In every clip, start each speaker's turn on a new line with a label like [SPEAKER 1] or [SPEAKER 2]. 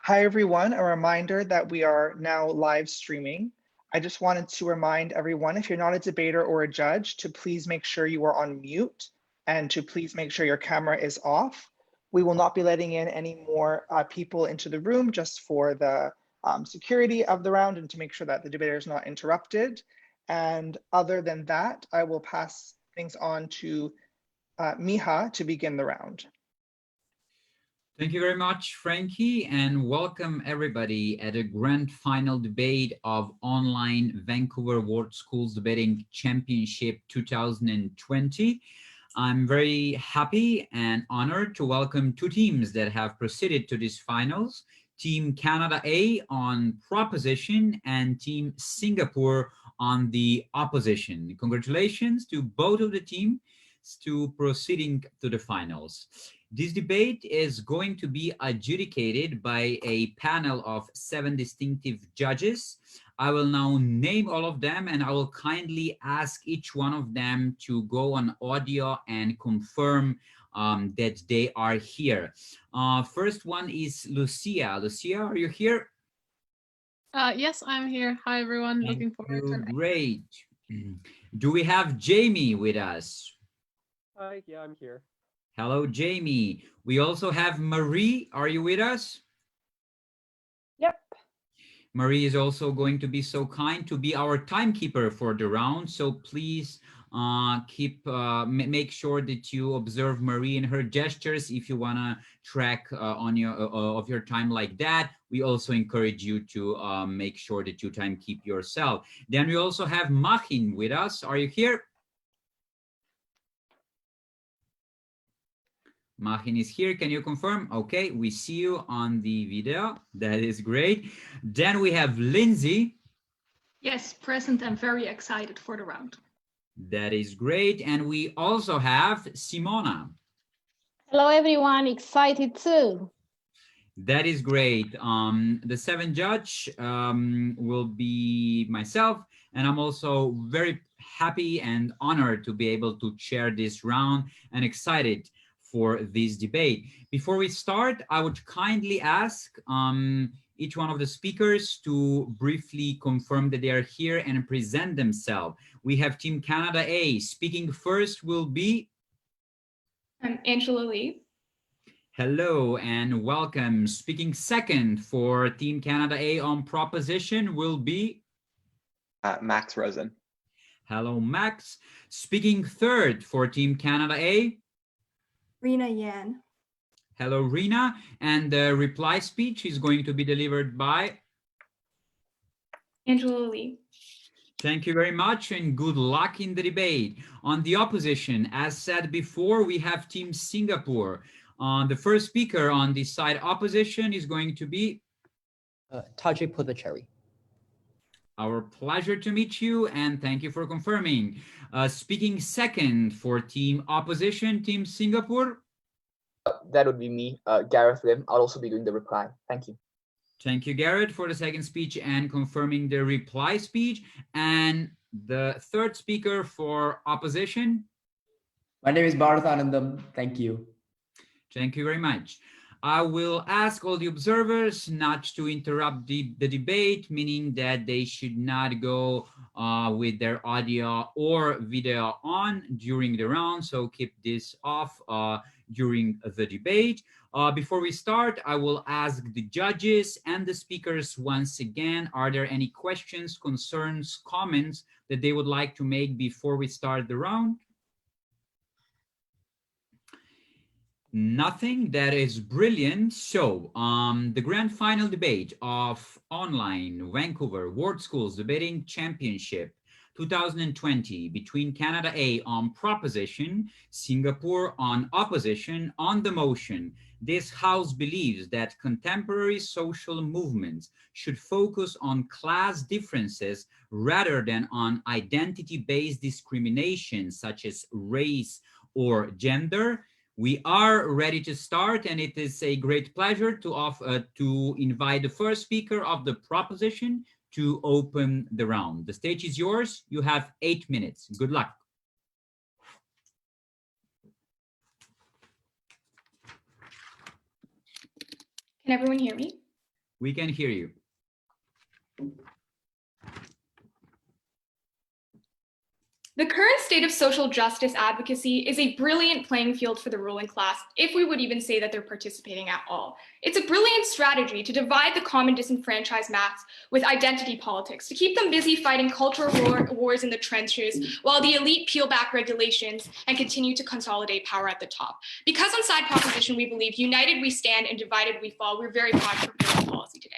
[SPEAKER 1] Hi, everyone. A reminder that we are now live streaming. I just wanted to remind everyone, if you're not a debater or a judge, to please make sure you are on mute and to please make sure your camera is off. We will not be letting in any more people into the room just for the security of the round and to make sure that the debater is not interrupted. And other than that, I will pass things on to Miha to begin the round.
[SPEAKER 2] Thank you very much, Frankie, and welcome everybody at a grand final debate of online Vancouver World Schools Debating Championship 2020. I'm very happy and honored to welcome two teams that have proceeded to these finals. Team Canada A on proposition and Team Singapore on the opposition. Congratulations to both of the teams to proceeding to the finals. This debate is going to be adjudicated by a panel of 7 distinctive judges. I will now name all of them and I will kindly ask each one of them to go on audio and confirm that they are here. First one is Lucia. Lucia, are you here?
[SPEAKER 3] Yes, I'm here. Hi, everyone. Looking forward to it.
[SPEAKER 2] Great. Do we have Jamie with us?
[SPEAKER 4] Hi, yeah, I'm here.
[SPEAKER 2] Hello, Jamie. We also have Marie. Are you with us?
[SPEAKER 5] Yep.
[SPEAKER 2] Marie is also going to be so kind to be our timekeeper for the round. So please make sure that you observe Marie and her gestures. If you want to track on your time like that, we also encourage you to make sure that you timekeep yourself. Then we also have Machin with us. Are you here? Machin is here. Can you confirm? Okay, we see you on the video. That is great. Then we have Lindsay.
[SPEAKER 6] Yes, present and very excited for the round.
[SPEAKER 2] That is great. And we also have Simona.
[SPEAKER 5] Hello, everyone. Excited too.
[SPEAKER 2] That is great. The 7th judge will be myself, and I'm also very happy and honored to be able to chair this round and excited for this debate. Before we start, I would kindly ask each one of the speakers to briefly confirm that they are here and present themselves. We have Team Canada A. Speaking first will be...
[SPEAKER 6] I'm Angela Lee.
[SPEAKER 2] Hello and welcome. Speaking second for Team Canada A on proposition will be...
[SPEAKER 4] Max Rosen.
[SPEAKER 2] Hello, Max. Speaking third for Team Canada A...
[SPEAKER 7] Rena Yan.
[SPEAKER 2] Hello, Rena. And the reply speech is going to be delivered by...
[SPEAKER 6] Angela Lee.
[SPEAKER 2] Thank you very much and good luck in the debate. On the opposition, as said before, we have Team Singapore. The first speaker on the side opposition is going to be...
[SPEAKER 8] Tajik Puducherry.
[SPEAKER 2] Our pleasure to meet you and thank you for confirming. Speaking second for Team Opposition, Team Singapore.
[SPEAKER 9] That would be me, Gareth Lim. I'll also be doing the reply. Thank you.
[SPEAKER 2] Thank you, Garrett, for the second speech and confirming the reply speech. And the third speaker for opposition.
[SPEAKER 8] My name is Bharat Anandam. Thank you.
[SPEAKER 2] Thank you very much. I will ask all the observers not to interrupt the debate, meaning that they should not go with their audio or video on during the round. So keep this off during the debate. Before we start, I will ask the judges and the speakers once again, are there any questions, concerns, comments that they would like to make before we start the round? Nothing. That is brilliant. So the grand final debate of online Vancouver World Schools Debating Championship 2020 between Canada A on proposition, Singapore on opposition. On the motion, this House believes that contemporary social movements should focus on class differences rather than on identity-based discrimination such as race or gender. We are ready to start, and it is a great pleasure to invite the first speaker of the proposition to open the round. The stage is yours. You have 8 minutes. Good luck.
[SPEAKER 6] Can everyone hear me?
[SPEAKER 2] We can hear you.
[SPEAKER 10] The current state of social justice advocacy is a brilliant playing field for the ruling class, if we would even say that they're participating at all. It's a brilliant strategy to divide the common disenfranchised mass with identity politics, to keep them busy fighting cultural wars in the trenches, while the elite peel back regulations and continue to consolidate power at the top. Because on side proposition, we believe united we stand and divided we fall, we're very proud to prepare this policy today.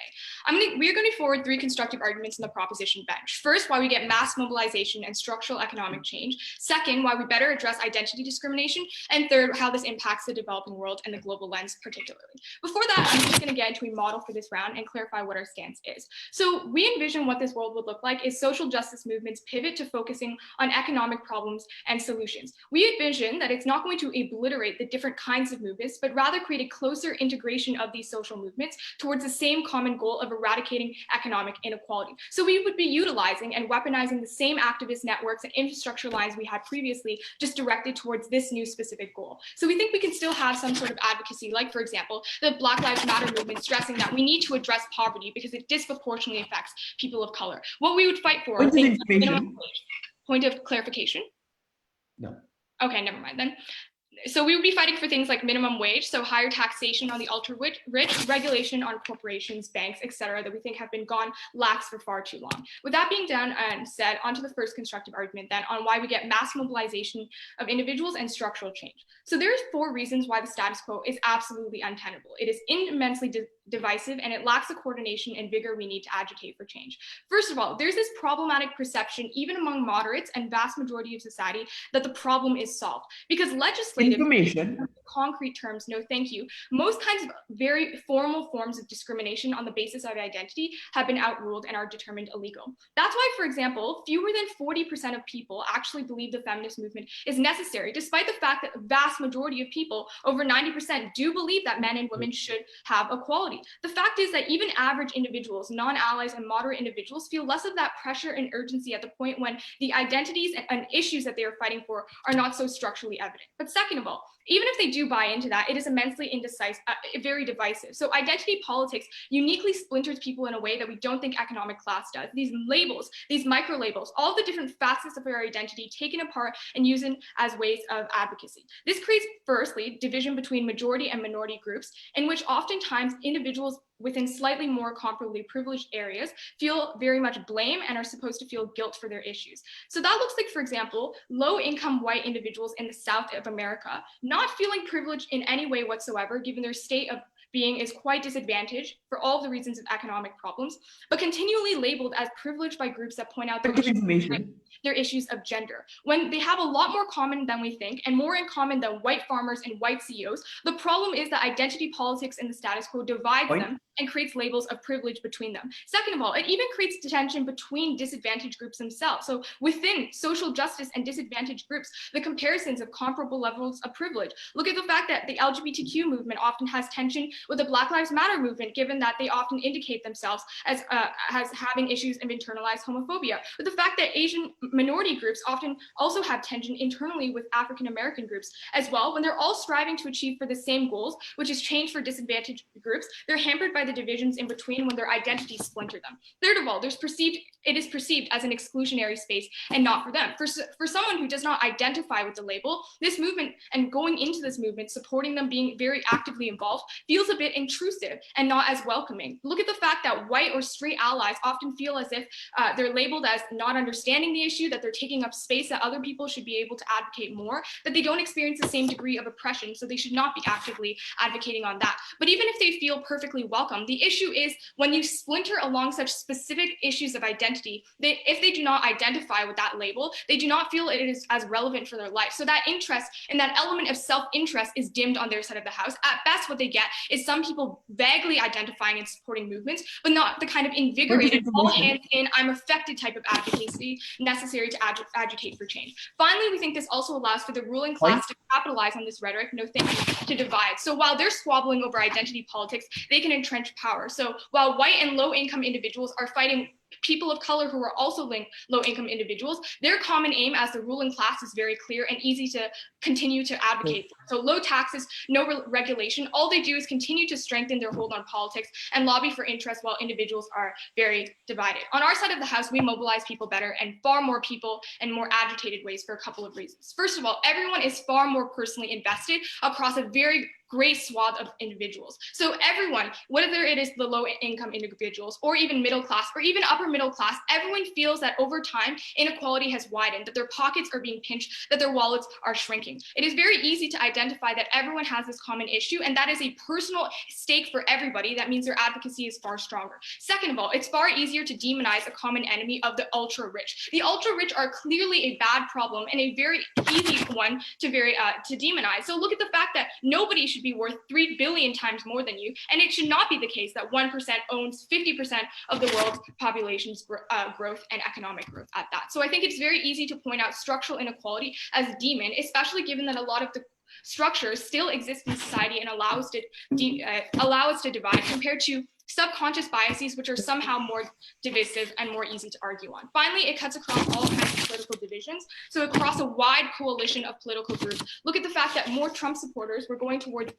[SPEAKER 10] We're going to forward 3 constructive arguments in the proposition bench. First, why we get mass mobilization and structural economic change. Second, why we better address identity discrimination. And third, how this impacts the developing world and the global lens particularly. Before that, I'm just going to get into a model for this round and clarify what our stance is. So we envision what this world would look like is social justice movements pivot to focusing on economic problems and solutions. We envision that it's not going to obliterate the different kinds of movements, but rather create a closer integration of these social movements towards the same common goal of eradicating economic inequality. So we would be utilizing and weaponizing the same activist networks and infrastructure lines we had previously, just directed towards this new specific goal. So we think we can still have some sort of advocacy, like for example, the Black Lives Matter movement stressing that we need to address poverty because it disproportionately affects people of color. What we would fight for is minimum wage. Point of clarification?
[SPEAKER 8] No.
[SPEAKER 10] Okay, never mind then. So we would be fighting for things like minimum wage, so higher taxation on the ultra rich, regulation on corporations, banks, etc., that we think have been gone lax for far too long. With that being done and said, onto the first constructive argument then on why we get mass mobilization of individuals and structural change. So there's 4 reasons why the status quo is absolutely untenable. It is immensely divisive and it lacks the coordination and vigor we need to agitate for change. First of all, there's this problematic perception, even among moderates and vast majority of society, that the problem is solved because legislative
[SPEAKER 8] information,
[SPEAKER 10] concrete terms, no thank you, most kinds of very formal forms of discrimination on the basis of identity have been outruled and are determined illegal. That's why, for example, fewer than 40% of people actually believe the feminist movement is necessary, despite the fact that the vast majority of people, over 90%, do believe that men and women should have equality. The fact is that even average individuals, non-allies and moderate individuals feel less of that pressure and urgency at the point when the identities and issues that they are fighting for are not so structurally evident. But second of all, even if they do buy into that, it is immensely indecisive, very divisive. So identity politics uniquely splinters people in a way that we don't think economic class does. These labels, these micro labels, all the different facets of our identity taken apart and used as ways of advocacy. This creates, firstly, division between majority and minority groups, in which oftentimes individuals within slightly more comparably privileged areas feel very much blame and are supposed to feel guilt for their issues. So that looks like, for example, low-income white individuals in the South of America not feeling privileged in any way whatsoever, given their state of being is quite disadvantaged for all the reasons of economic problems, but continually labeled as privileged by groups that point out their issues of gender. When they have a lot more common than we think and more in common than white farmers and white CEOs, the problem is that identity politics and the status quo divides them and creates labels of privilege between them. Second of all, it even creates tension between disadvantaged groups themselves. So within social justice and disadvantaged groups, the comparisons of comparable levels of privilege. Look at the fact that the LGBTQ movement often has tension with the Black Lives Matter movement, given that they often indicate themselves as having issues of internalized homophobia. But the fact that Asian minority groups often also have tension internally with African American groups as well, when they're all striving to achieve for the same goals, which is change for disadvantaged groups, they're hampered by the divisions in between when their identities splinter them. Third of all, it is perceived as an exclusionary space and not for them. For someone who does not identify with the label, this movement and going into this movement, supporting them being very actively involved, feels a bit intrusive and not as welcoming. Look at the fact that white or straight allies often feel as if they're labeled as not understanding the issue, that they're taking up space that other people should be able to advocate more, that they don't experience the same degree of oppression, so they should not be actively advocating on that. But even if they feel perfectly welcome, the issue is when you splinter along such specific issues of identity, if they do not identify with that label, they do not feel it is as relevant for their life. So that interest and that element of self-interest is dimmed on their side of the house. At best, what they get is some people vaguely identifying and supporting movements, but not the kind of invigorated, all hands in, I'm affected type of advocacy necessary to agitate for change. Finally, we think this also allows for the ruling class to capitalize on this rhetoric, no thank you, to divide. So while they're squabbling over identity politics, they can entrench power. So while white and low-income individuals are fighting people of color who are also low-income individuals, their common aim as the ruling class is very clear and easy to continue to advocate for. So low taxes, no regulation, all they do is continue to strengthen their hold on politics and lobby for interest while individuals are very divided. On our side of the house, we mobilize people better and far more people in more agitated ways for a couple of reasons. First of all, everyone is far more personally invested across a very great swath of individuals. So everyone, whether it is the low income individuals or even middle class or even upper middle class, everyone feels that over time, inequality has widened, that their pockets are being pinched, that their wallets are shrinking. It is very easy to identify that everyone has this common issue, and that is a personal stake for everybody. That means their advocacy is far stronger. Second of all, it's far easier to demonize a common enemy of the ultra rich. The ultra rich are clearly a bad problem and a very easy one to demonize. So look at the fact that nobody should be worth 3 billion times more than you, and it should not be the case that 1% owns 50% of the world's population's growth and economic growth at that. So I think it's very easy to point out structural inequality as a demon, especially given that a lot of the structures still exist in society and allow us to divide compared to subconscious biases, which are somehow more divisive and more easy to argue on. Finally, it cuts across all kinds of political divisions. So across a wide coalition of political groups, look at the fact that more Trump supporters were going towards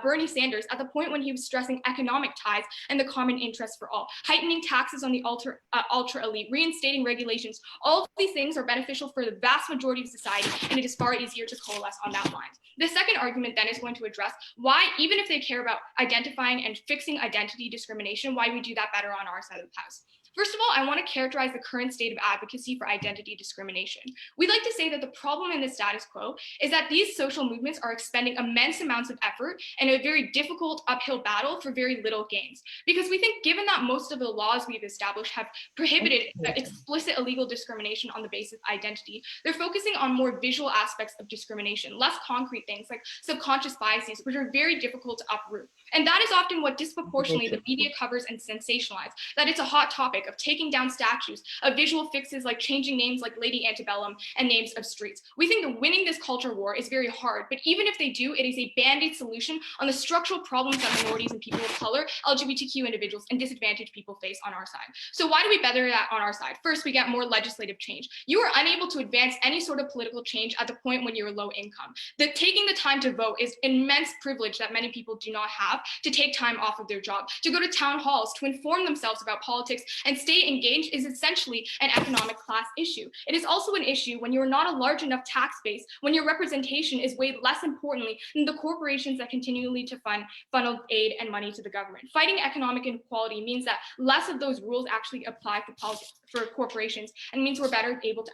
[SPEAKER 10] Bernie Sanders at the point when he was stressing economic ties and the common interest for all, heightening taxes on the ultra elite, reinstating regulations. All of these things are beneficial for the vast majority of society, and it is far easier to coalesce on that line. The second argument then is going to address why, even if they care about identifying and fixing identity discrimination, why we do that better on our side of the house. First of all, I want to characterize the current state of advocacy for identity discrimination. We'd like to say that the problem in the status quo is that these social movements are expending immense amounts of effort and a very difficult uphill battle for very little gains. Because we think, given that most of the laws we've established have prohibited explicit illegal discrimination on the basis of identity, they're focusing on more visual aspects of discrimination, less concrete things like subconscious biases, which are very difficult to uproot. And that is often what disproportionately the media covers and sensationalizes, that it's a hot topic of taking down statues, of visual fixes like changing names like Lady Antebellum and names of streets. We think that winning this culture war is very hard, but even if they do, it is a band-aid solution on the structural problems that minorities and people of color, LGBTQ individuals, and disadvantaged people face on our side. So why do we better that on our side? First, we get more legislative change. You are unable to advance any sort of political change at the point when you're low income. Taking the time to vote is immense privilege that many people do not have, to take time off of their job, to go to town halls, to inform themselves about politics and stay engaged is essentially an economic class issue. It is also an issue when you're not a large enough tax base, when your representation is weighed less importantly than the corporations that continually to funnel aid and money to the government. Fighting economic inequality means that less of those rules actually apply for corporations, and means we're better able to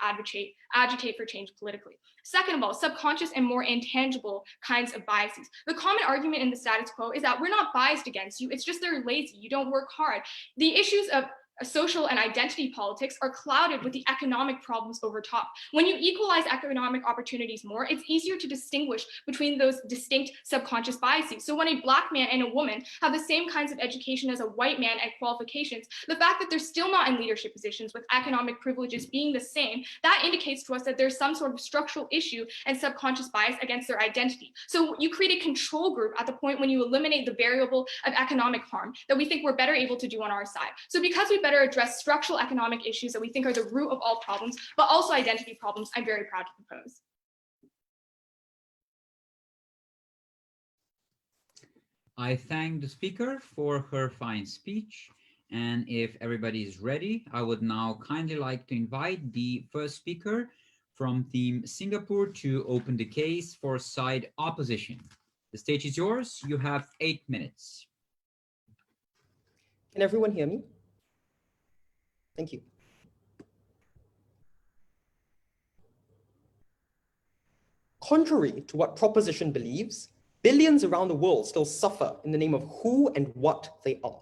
[SPEAKER 10] agitate for change politically. Second of all, subconscious and more intangible kinds of biases. The common argument in the status quo is that we're not biased against you, it's just they're lazy, you don't work hard. The issues of social and identity politics are clouded with the economic problems over top. When you equalize economic opportunities more, it's easier to distinguish between those distinct subconscious biases. So when a Black man and a woman have the same kinds of education as a white man and qualifications, the fact that they're still not in leadership positions with economic privileges being the same, that indicates to us that there's some sort of structural issue and subconscious bias against their identity. So you create a control group at the point when you eliminate the variable of economic harm that we think we're better able to do on our side. So because we better address structural economic issues that we think are the root of all problems, but also identity problems, I'm very proud to propose.
[SPEAKER 2] I thank the speaker for her fine speech. And if everybody is ready, I would now kindly like to invite the first speaker from Team Singapore to open the case for side opposition. The stage is yours. You have 8 minutes.
[SPEAKER 11] Can everyone hear me? Thank you. Contrary to what proposition believes, billions around the world still suffer in the name of who and what they are.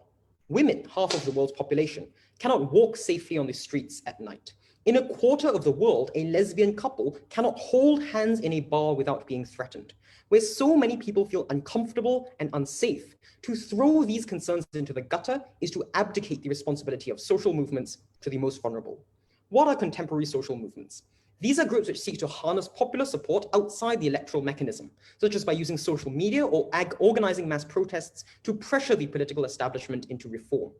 [SPEAKER 11] Women, half of the world's population, cannot walk safely on the streets at night. In a quarter of the world, a lesbian couple cannot hold hands in a bar without being threatened. Where so many people feel uncomfortable and unsafe, to throw these concerns into the gutter is to abdicate the responsibility of social movements to the most vulnerable. What are contemporary social movements? These are groups which seek to harness popular support outside the electoral mechanism, such as by using social media or organizing mass protests to pressure the political establishment into reform.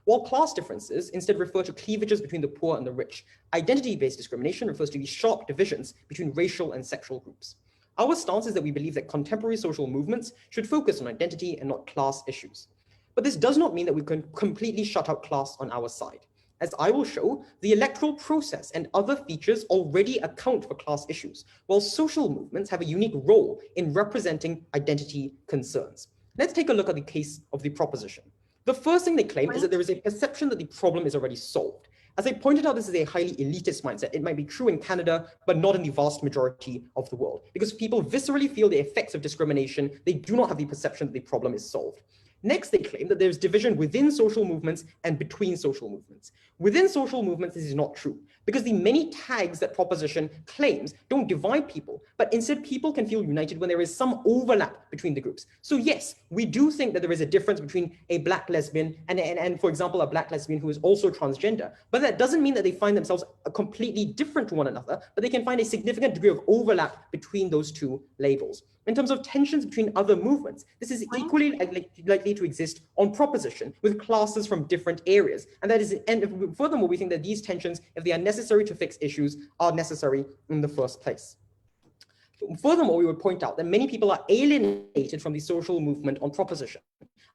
[SPEAKER 11] While class differences instead refer to cleavages between the poor and the rich, identity-based discrimination refers to these sharp divisions between racial and sexual groups. Our stance is that we believe that contemporary social movements should focus on identity and not class issues. But this does not mean that we can completely shut out class on our side. As I will show, the electoral process and other features already account for class issues, while social movements have a unique role in representing identity concerns. Let's take a look at the case of the proposition. The first thing they claim is that there is a perception that the problem is already solved. As I pointed out, this is a highly elitist mindset. It might be true in Canada, but not in the vast majority of the world, because people viscerally feel the effects of discrimination. They do not have the perception that the problem is solved. Next, they claim that there's division within social movements and between social movements. Within social movements, this is not true, because the many tags that proposition claims don't divide people, but instead people can feel united when there is some overlap between the groups. So yes, we do think that there is a difference between a Black lesbian and for example, a Black lesbian who is also transgender, but that doesn't mean that they find themselves completely different to one another, but they can find a significant degree of overlap between those two labels. In terms of tensions between other movements, this is equally likely to exist on proposition with classes from different areas. And furthermore, we think that these tensions, if they are necessary to fix issues, are necessary in the first place. Furthermore, we would point out that many people are alienated from the social movement on proposition,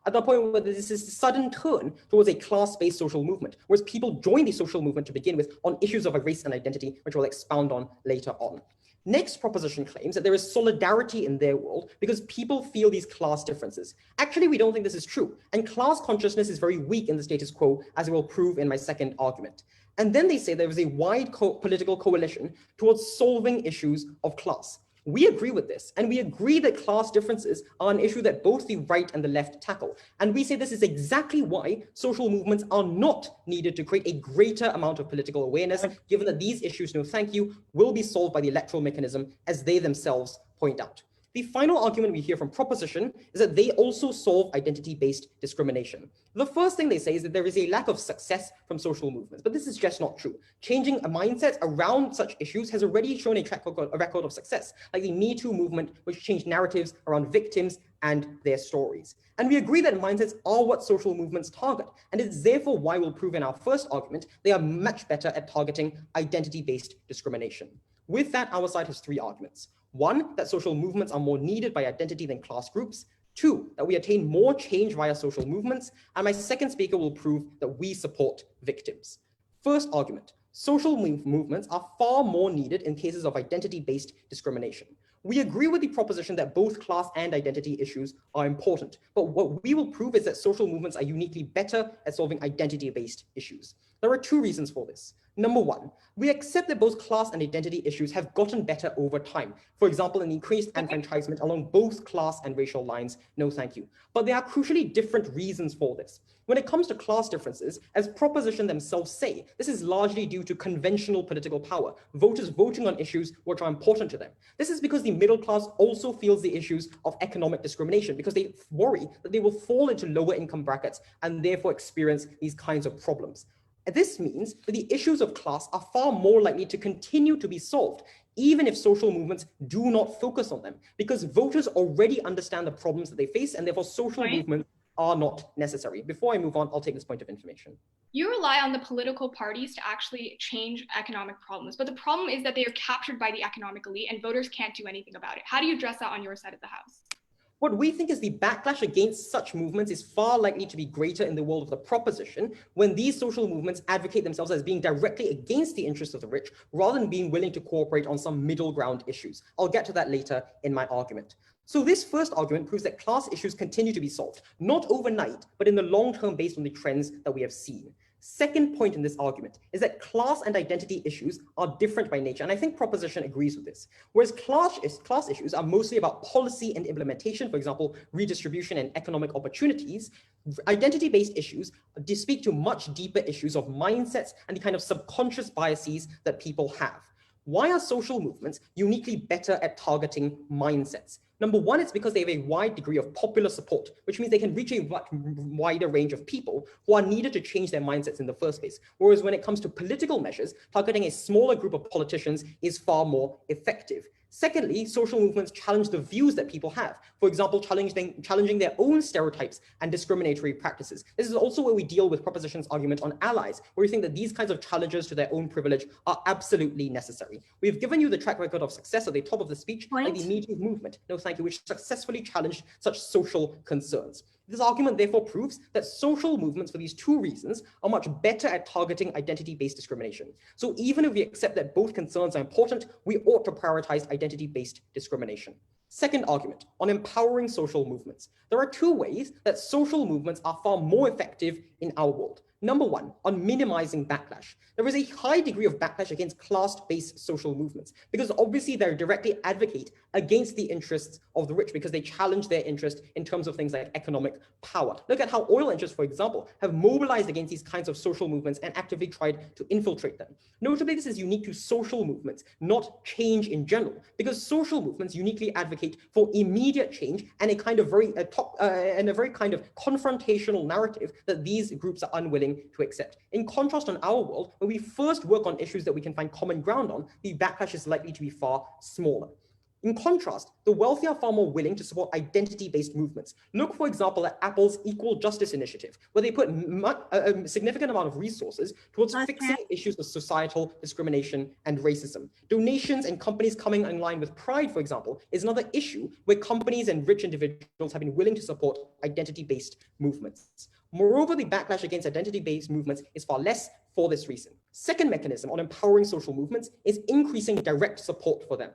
[SPEAKER 11] at the point where this is a sudden turn towards a class-based social movement, whereas people join the social movement to begin with on issues of race and identity, which we'll expound on later on. Next proposition claims that there is solidarity in their world because people feel these class differences. Actually, we don't think this is true, and class consciousness is very weak in the status quo, as I will prove in my second argument. And then they say there is a wide political coalition towards solving issues of class. We agree with this, and we agree that class differences are an issue that both the right and the left tackle. And we say this is exactly why social movements are not needed to create a greater amount of political awareness, given that these issues, no thank you, will be solved by the electoral mechanism, as they themselves point out. The final argument we hear from proposition is that they also solve identity-based discrimination. The first thing they say is that there is a lack of success from social movements, but this is just not true. Changing a mindset around such issues has already shown a record of success, like the Me Too movement, which changed narratives around victims and their stories. And we agree that mindsets are what social movements target, and it's therefore why we'll prove in our first argument they are much better at targeting identity-based discrimination. With that, our side has three arguments. One, that social movements are more needed by identity than class groups. Two, that we attain more change via social movements. And my second speaker will prove that we support victims. First argument, social movements are far more needed in cases of identity-based discrimination. We agree with the proposition that both class and identity issues are important, but what we will prove is that social movements are uniquely better at solving identity-based issues. There are two reasons for this. Number one, we accept that both class and identity issues have gotten better over time. For example, an increased enfranchisement along both class and racial lines, no thank you. But there are crucially different reasons for this. When it comes to class differences, as proposition themselves say, this is largely due to conventional political power, voters voting on issues which are important to them. This is because the middle class also feels the issues of economic discrimination because they worry that they will fall into lower income brackets and therefore experience these kinds of problems. This means that the issues of class are far more likely to continue to be solved, even if social movements do not focus on them, because voters already understand the problems that they face, and therefore social movements are not necessary. Before I move on, I'll take this point of information.
[SPEAKER 10] You rely on the political parties to actually change economic problems, but the problem is that they are captured by the economic elite and voters can't do anything about it. How do you address that on your side of the house?
[SPEAKER 11] What we think is the backlash against such movements is far likely to be greater in the world of the proposition when these social movements advocate themselves as being directly against the interests of the rich rather than being willing to cooperate on some middle ground issues. I'll get to that later in my argument. So this first argument proves that class issues continue to be solved, not overnight, but in the long term based on the trends that we have seen. Second point in this argument is that class and identity issues are different by nature, and I think proposition agrees with this. Whereas class issues are mostly about policy and implementation, for example, redistribution and economic opportunities, identity-based issues speak to much deeper issues of mindsets and the kind of subconscious biases that people have. Why are social movements uniquely better at targeting mindsets? Number one, it's because they have a wide degree of popular support, which means they can reach a much wider range of people who are needed to change their mindsets in the first place. Whereas when it comes to political measures, targeting a smaller group of politicians is far more effective. Secondly, social movements challenge the views that people have. For example, challenging their own stereotypes and discriminatory practices. This is also where we deal with Proposition's argument on allies, where we think that these kinds of challenges to their own privilege are absolutely necessary. We've given you the track record of success at the top of the speech, like the Me Too movement, no thank you, which successfully challenged such social concerns. This argument therefore proves that social movements, for these two reasons, are much better at targeting identity-based discrimination. So even if we accept that both concerns are important, we ought to prioritize identity-based discrimination. Second argument, on empowering social movements. There are two ways that social movements are far more effective in our world. Number one, on minimizing backlash. There is a high degree of backlash against class-based social movements because obviously they directly advocate against the interests of the rich because they challenge their interest in terms of things like economic power. Look at how oil interests, for example, have mobilized against these kinds of social movements and actively tried to infiltrate them. Notably, this is unique to social movements, not change in general, because social movements uniquely advocate for immediate change and a kind of very kind of confrontational narrative that these groups are unwilling to accept. In contrast, on our world, when we first work on issues that we can find common ground on, the backlash is likely to be far smaller. In contrast, the wealthy are far more willing to support identity-based movements. Look, for example, at Apple's Equal Justice Initiative, where they put a significant amount of resources towards fixing issues of societal discrimination and racism. Donations and companies coming in line with Pride, for example, is another issue where companies and rich individuals have been willing to support identity-based movements. Moreover, the backlash against identity-based movements is far less for this reason. Second mechanism on empowering social movements is increasing direct support for them.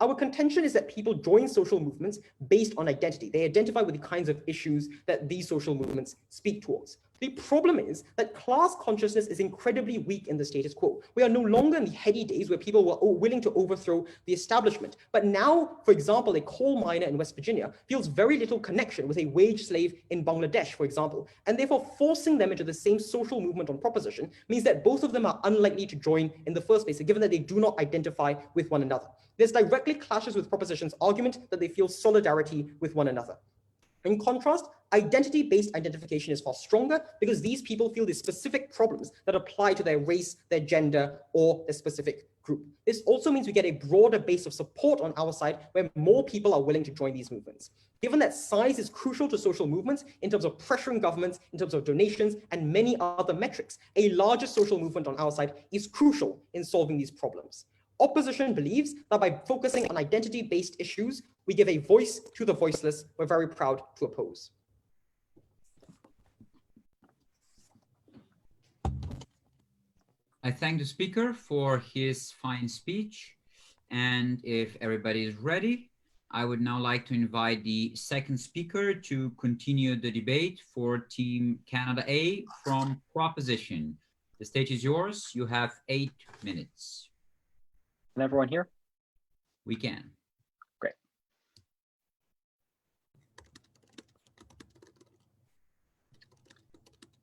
[SPEAKER 11] Our contention is that people join social movements based on identity. They identify with the kinds of issues that these social movements speak towards. The problem is that class consciousness is incredibly weak in the status quo. We are no longer in the heady days where people were willing to overthrow the establishment. But now, for example, a coal miner in West Virginia feels very little connection with a wage slave in Bangladesh, for example, and therefore forcing them into the same social movement on proposition means that both of them are unlikely to join in the first place, given that they do not identify with one another. This directly clashes with Proposition's argument that they feel solidarity with one another. In contrast, identity-based identification is far stronger because these people feel the specific problems that apply to their race, their gender, or their specific group. This also means we get a broader base of support on our side where more people are willing to join these movements. Given that size is crucial to social movements in terms of pressuring governments, in terms of donations, and many other metrics, a larger social movement on our side is crucial in solving these problems. Opposition believes that by focusing on identity-based issues, we give a voice to the voiceless. We're very proud to oppose.
[SPEAKER 2] I thank the speaker for his fine speech. And if everybody is ready, I would now like to invite the second speaker to continue the debate for Team Canada A from Proposition. The stage is yours. You have 8 minutes.
[SPEAKER 4] Can everyone hear?
[SPEAKER 2] We can.
[SPEAKER 4] Great.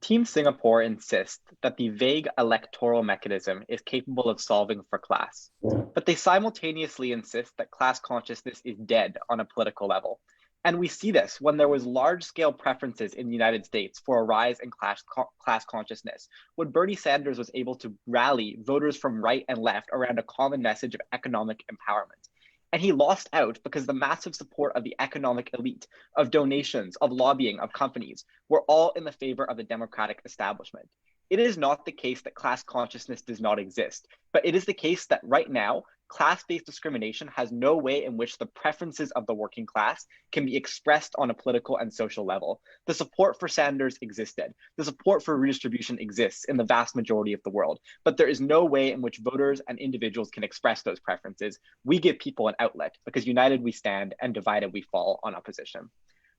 [SPEAKER 4] Team Singapore insists that the vague electoral mechanism is capable of solving for class, but they simultaneously insist that class consciousness is dead on a political level. And we see this when there was large-scale preferences in the United States for a rise in class consciousness, when Bernie Sanders was able to rally voters from right and left around a common message of economic empowerment. And he lost out because the massive support of the economic elite, of donations, of lobbying, of companies, were all in the favor of the Democratic establishment. It is not the case that class consciousness does not exist, but it is the case that right now, class-based discrimination has no way in which the preferences of the working class can be expressed on a political and social level. The support for Sanders existed. The support for redistribution exists in the vast majority of the world, but there is no way in which voters and individuals can express those preferences. We give people an outlet because united we stand and divided we fall on opposition.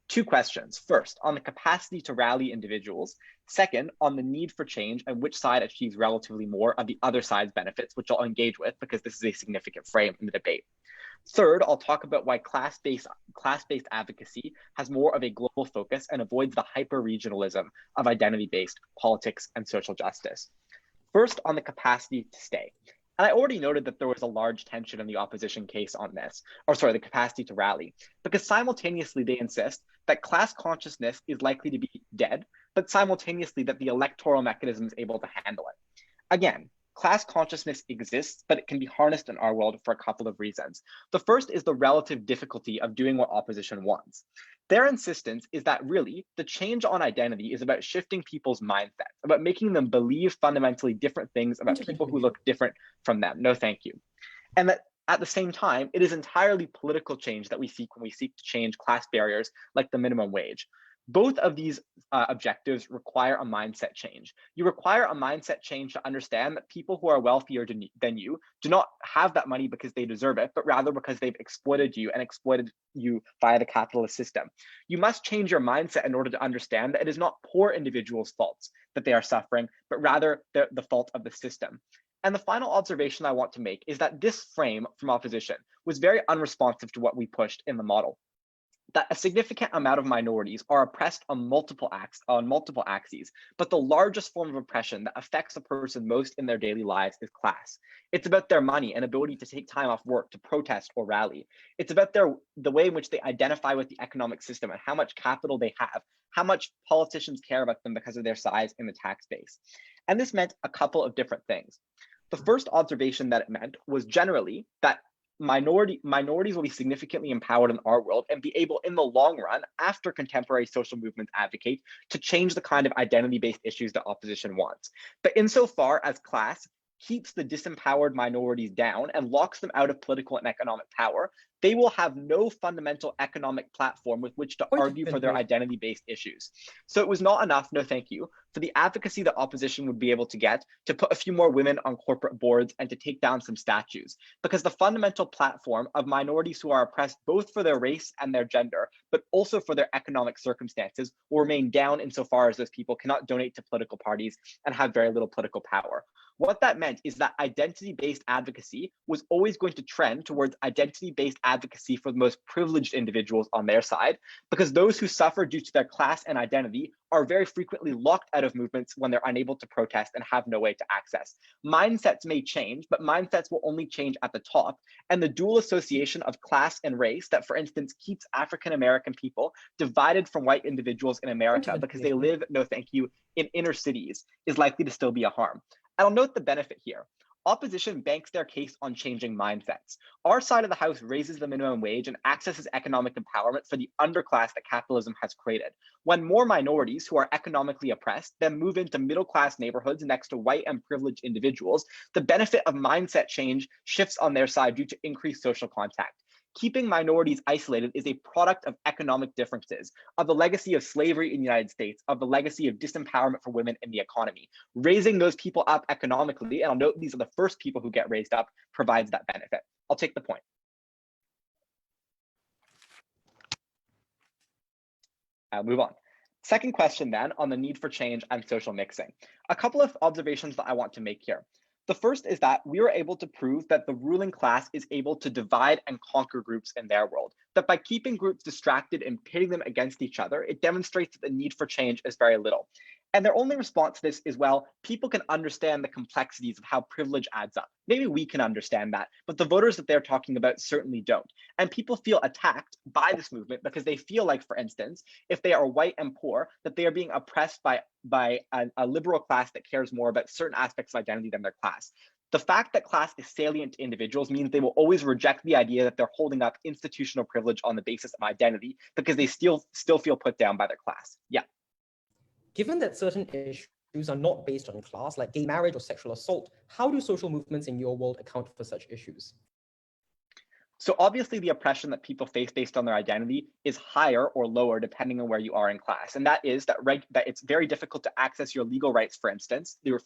[SPEAKER 4] 2 questions. First, on the capacity to rally individuals. Second, on the need for change and which side achieves relatively more of the other side's benefits, which I'll engage with because this is a significant frame in the debate. Third, I'll talk about why class-based advocacy has more of a global focus and avoids the hyper-regionalism of identity-based politics and social justice. First, on the capacity to stay. And I already noted that there was a large tension in the opposition case on this, or sorry, the capacity to rally, because simultaneously they insist that class consciousness is likely to be dead, but simultaneously that the electoral mechanism is able to handle it. Again, class consciousness exists, but it can be harnessed in our world for a couple of reasons. The first is the relative difficulty of doing what opposition wants. Their insistence is that really the change on identity is about shifting people's mindsets, about making them believe fundamentally different things about people who look different from them. No, thank you. And that at the same time, it is entirely political change that we seek when we seek to change class barriers like the minimum wage. Both of these objectives require a mindset change. You require a mindset change to understand that people who are wealthier than you do not have that money because they deserve it, but rather because they've exploited you and exploited you via the capitalist system. You must change your mindset in order to understand that it is not poor individuals' faults that they are suffering, but rather the fault of the system. And the final observation I want to make is that this frame from opposition was very unresponsive to what we pushed in the model. That a significant amount of minorities are oppressed on multiple axes, but the largest form of oppression that affects a person most in their daily lives is class. It's about their money and ability to take time off work to protest or rally. It's about the way in which they identify with the economic system and how much capital they have, how much politicians care about them because of their size in the tax base. And this meant a couple of different things. The first observation that it meant was generally that minorities will be significantly empowered in our world and be able in the long run, after contemporary social movements advocate, to change the kind of identity-based issues that opposition wants. But insofar as class keeps the disempowered minorities down and locks them out of political and economic power, they will have no fundamental economic platform with which to argue for their identity-based issues. So it was not enough, no thank you, for the advocacy that opposition would be able to get to put a few more women on corporate boards and to take down some statues, because the fundamental platform of minorities who are oppressed both for their race and their gender, but also for their economic circumstances, will remain down insofar as those people cannot donate to political parties and have very little political power. What that meant is that identity-based advocacy was always going to trend towards identity-based advocacy for the most privileged individuals on their side, because those who suffer due to their class and identity are very frequently locked out of movements when they're unable to protest and have no way to access. Mindsets may change, but mindsets will only change at the top. And the dual association of class and race that, for instance, keeps African American people divided from white individuals in America because they live, no thank you, in inner cities is likely to still be a harm. And I'll note the benefit here. Opposition banks their case on changing mindsets. Our side of the house raises the minimum wage and accesses economic empowerment for the underclass that capitalism has created. When more minorities who are economically oppressed then move into middle-class neighborhoods next to white and privileged individuals, the benefit of mindset change shifts on their side due to increased social contact. Keeping minorities isolated is a product of economic differences, of the legacy of slavery in the United States, of the legacy of disempowerment for women in the economy. Raising those people up economically, and I'll note these are the first people who get raised up, provides that benefit. I'll take the point. I'll move on. Second question then on the need for change and social mixing. A couple of observations that I want to make here. The first is that we were able to prove that the ruling class is able to divide and conquer groups in their world, that by keeping groups distracted and pitting them against each other, it demonstrates that the need for change is very little. And their only response to this is, well, people can understand the complexities of how privilege adds up. Maybe we can understand that, but the voters that they're talking about certainly don't. And people feel attacked by this movement because they feel like, for instance, if they are white and poor, that they are being oppressed by a liberal class that cares more about certain aspects of identity than their class. The fact that class is salient to individuals means they will always reject the idea that they're holding up institutional privilege on the basis of identity because they still feel put down by their class. Yeah.
[SPEAKER 11] Given that certain issues are not based on class, like gay marriage or sexual assault, how do social movements in your world account for such issues?
[SPEAKER 4] So obviously the oppression that people face based on their identity is higher or lower depending on where you are in class. And that is that it's very difficult to access your legal rights, for instance, your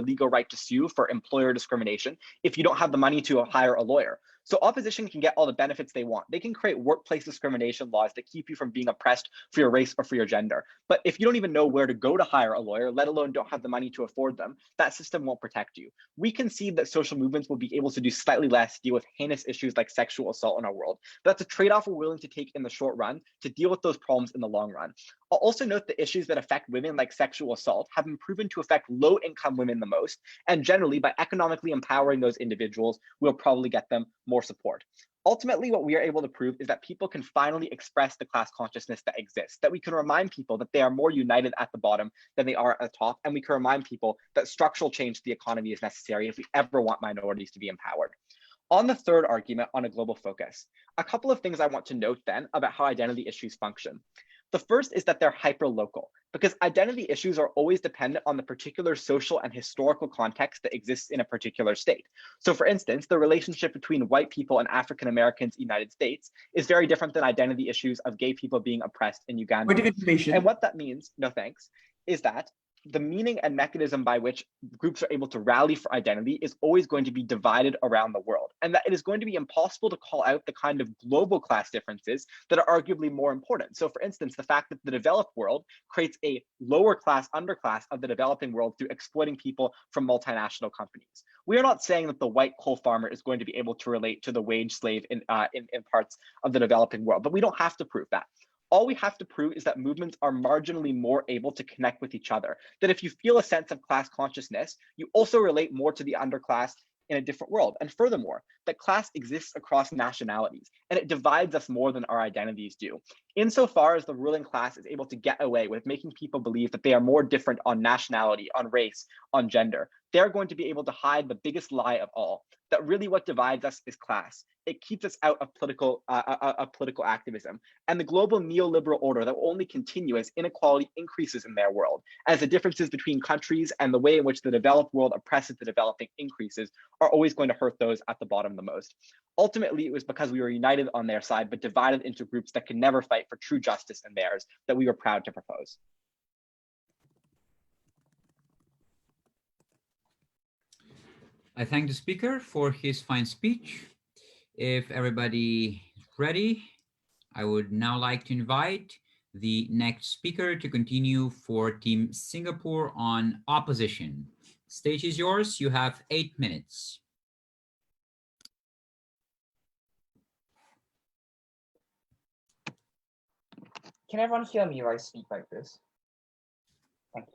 [SPEAKER 4] legal right to sue for employer discrimination if you don't have the money to hire a lawyer. So opposition can get all the benefits they want. They can create workplace discrimination laws that keep you from being oppressed for your race or for your gender. But if you don't even know where to go to hire a lawyer, let alone don't have the money to afford them, that system won't protect you. We concede that social movements will be able to do slightly less to deal with heinous issues like sexual assault in our world. But that's a trade-off we're willing to take in the short run to deal with those problems in the long run. I'll also note the issues that affect women, like sexual assault, have been proven to affect low-income women the most, and generally, by economically empowering those individuals, we'll probably get them more support. Ultimately, what we are able to prove is that people can finally express the class consciousness that exists, that we can remind people that they are more united at the bottom than they are at the top, and we can remind people that structural change to the economy is necessary if we ever want minorities to be empowered. On the third argument on a global focus, a couple of things I want to note then about how identity issues function. The first is that they're hyperlocal, because identity issues are always dependent on the particular social and historical context that exists in a particular state. So for instance, the relationship between white people and African Americans in the United States is very different than identity issues of gay people being oppressed in Uganda.
[SPEAKER 8] Point of information.
[SPEAKER 4] And what that means, no thanks, is that the meaning and mechanism by which groups are able to rally for identity is always going to be divided around the world, and that it is going to be impossible to call out the kind of global class differences that are arguably more important. So for instance, the fact that the developed world creates a lower class underclass of the developing world through exploiting people from multinational companies. We are not saying that the white coal farmer is going to be able to relate to the wage slave in parts of the developing world, but we don't have to prove that. All we have to prove is that movements are marginally more able to connect with each other. That if you feel a sense of class consciousness, you also relate more to the underclass in a different world. And furthermore, that class exists across nationalities, and it divides us more than our identities do. Insofar as the ruling class is able to get away with making people believe that they are more different on nationality, on race, on gender, they're going to be able to hide the biggest lie of all, that really what divides us is class. It keeps us out of political activism. And the global neoliberal order that will only continue as inequality increases in their world, as the differences between countries and the way in which the developed world oppresses the developing increases, are always going to hurt those at the bottom the most. Ultimately, it was because we were united on their side, but divided into groups that could never fight for true justice in theirs, that we were proud to propose.
[SPEAKER 2] I thank the speaker for his fine speech. If everybody is ready, I would now like to invite the next speaker to continue for Team Singapore on opposition. Stage is yours. You have 8 minutes.
[SPEAKER 9] Can everyone hear me if I speak like this? Thank you.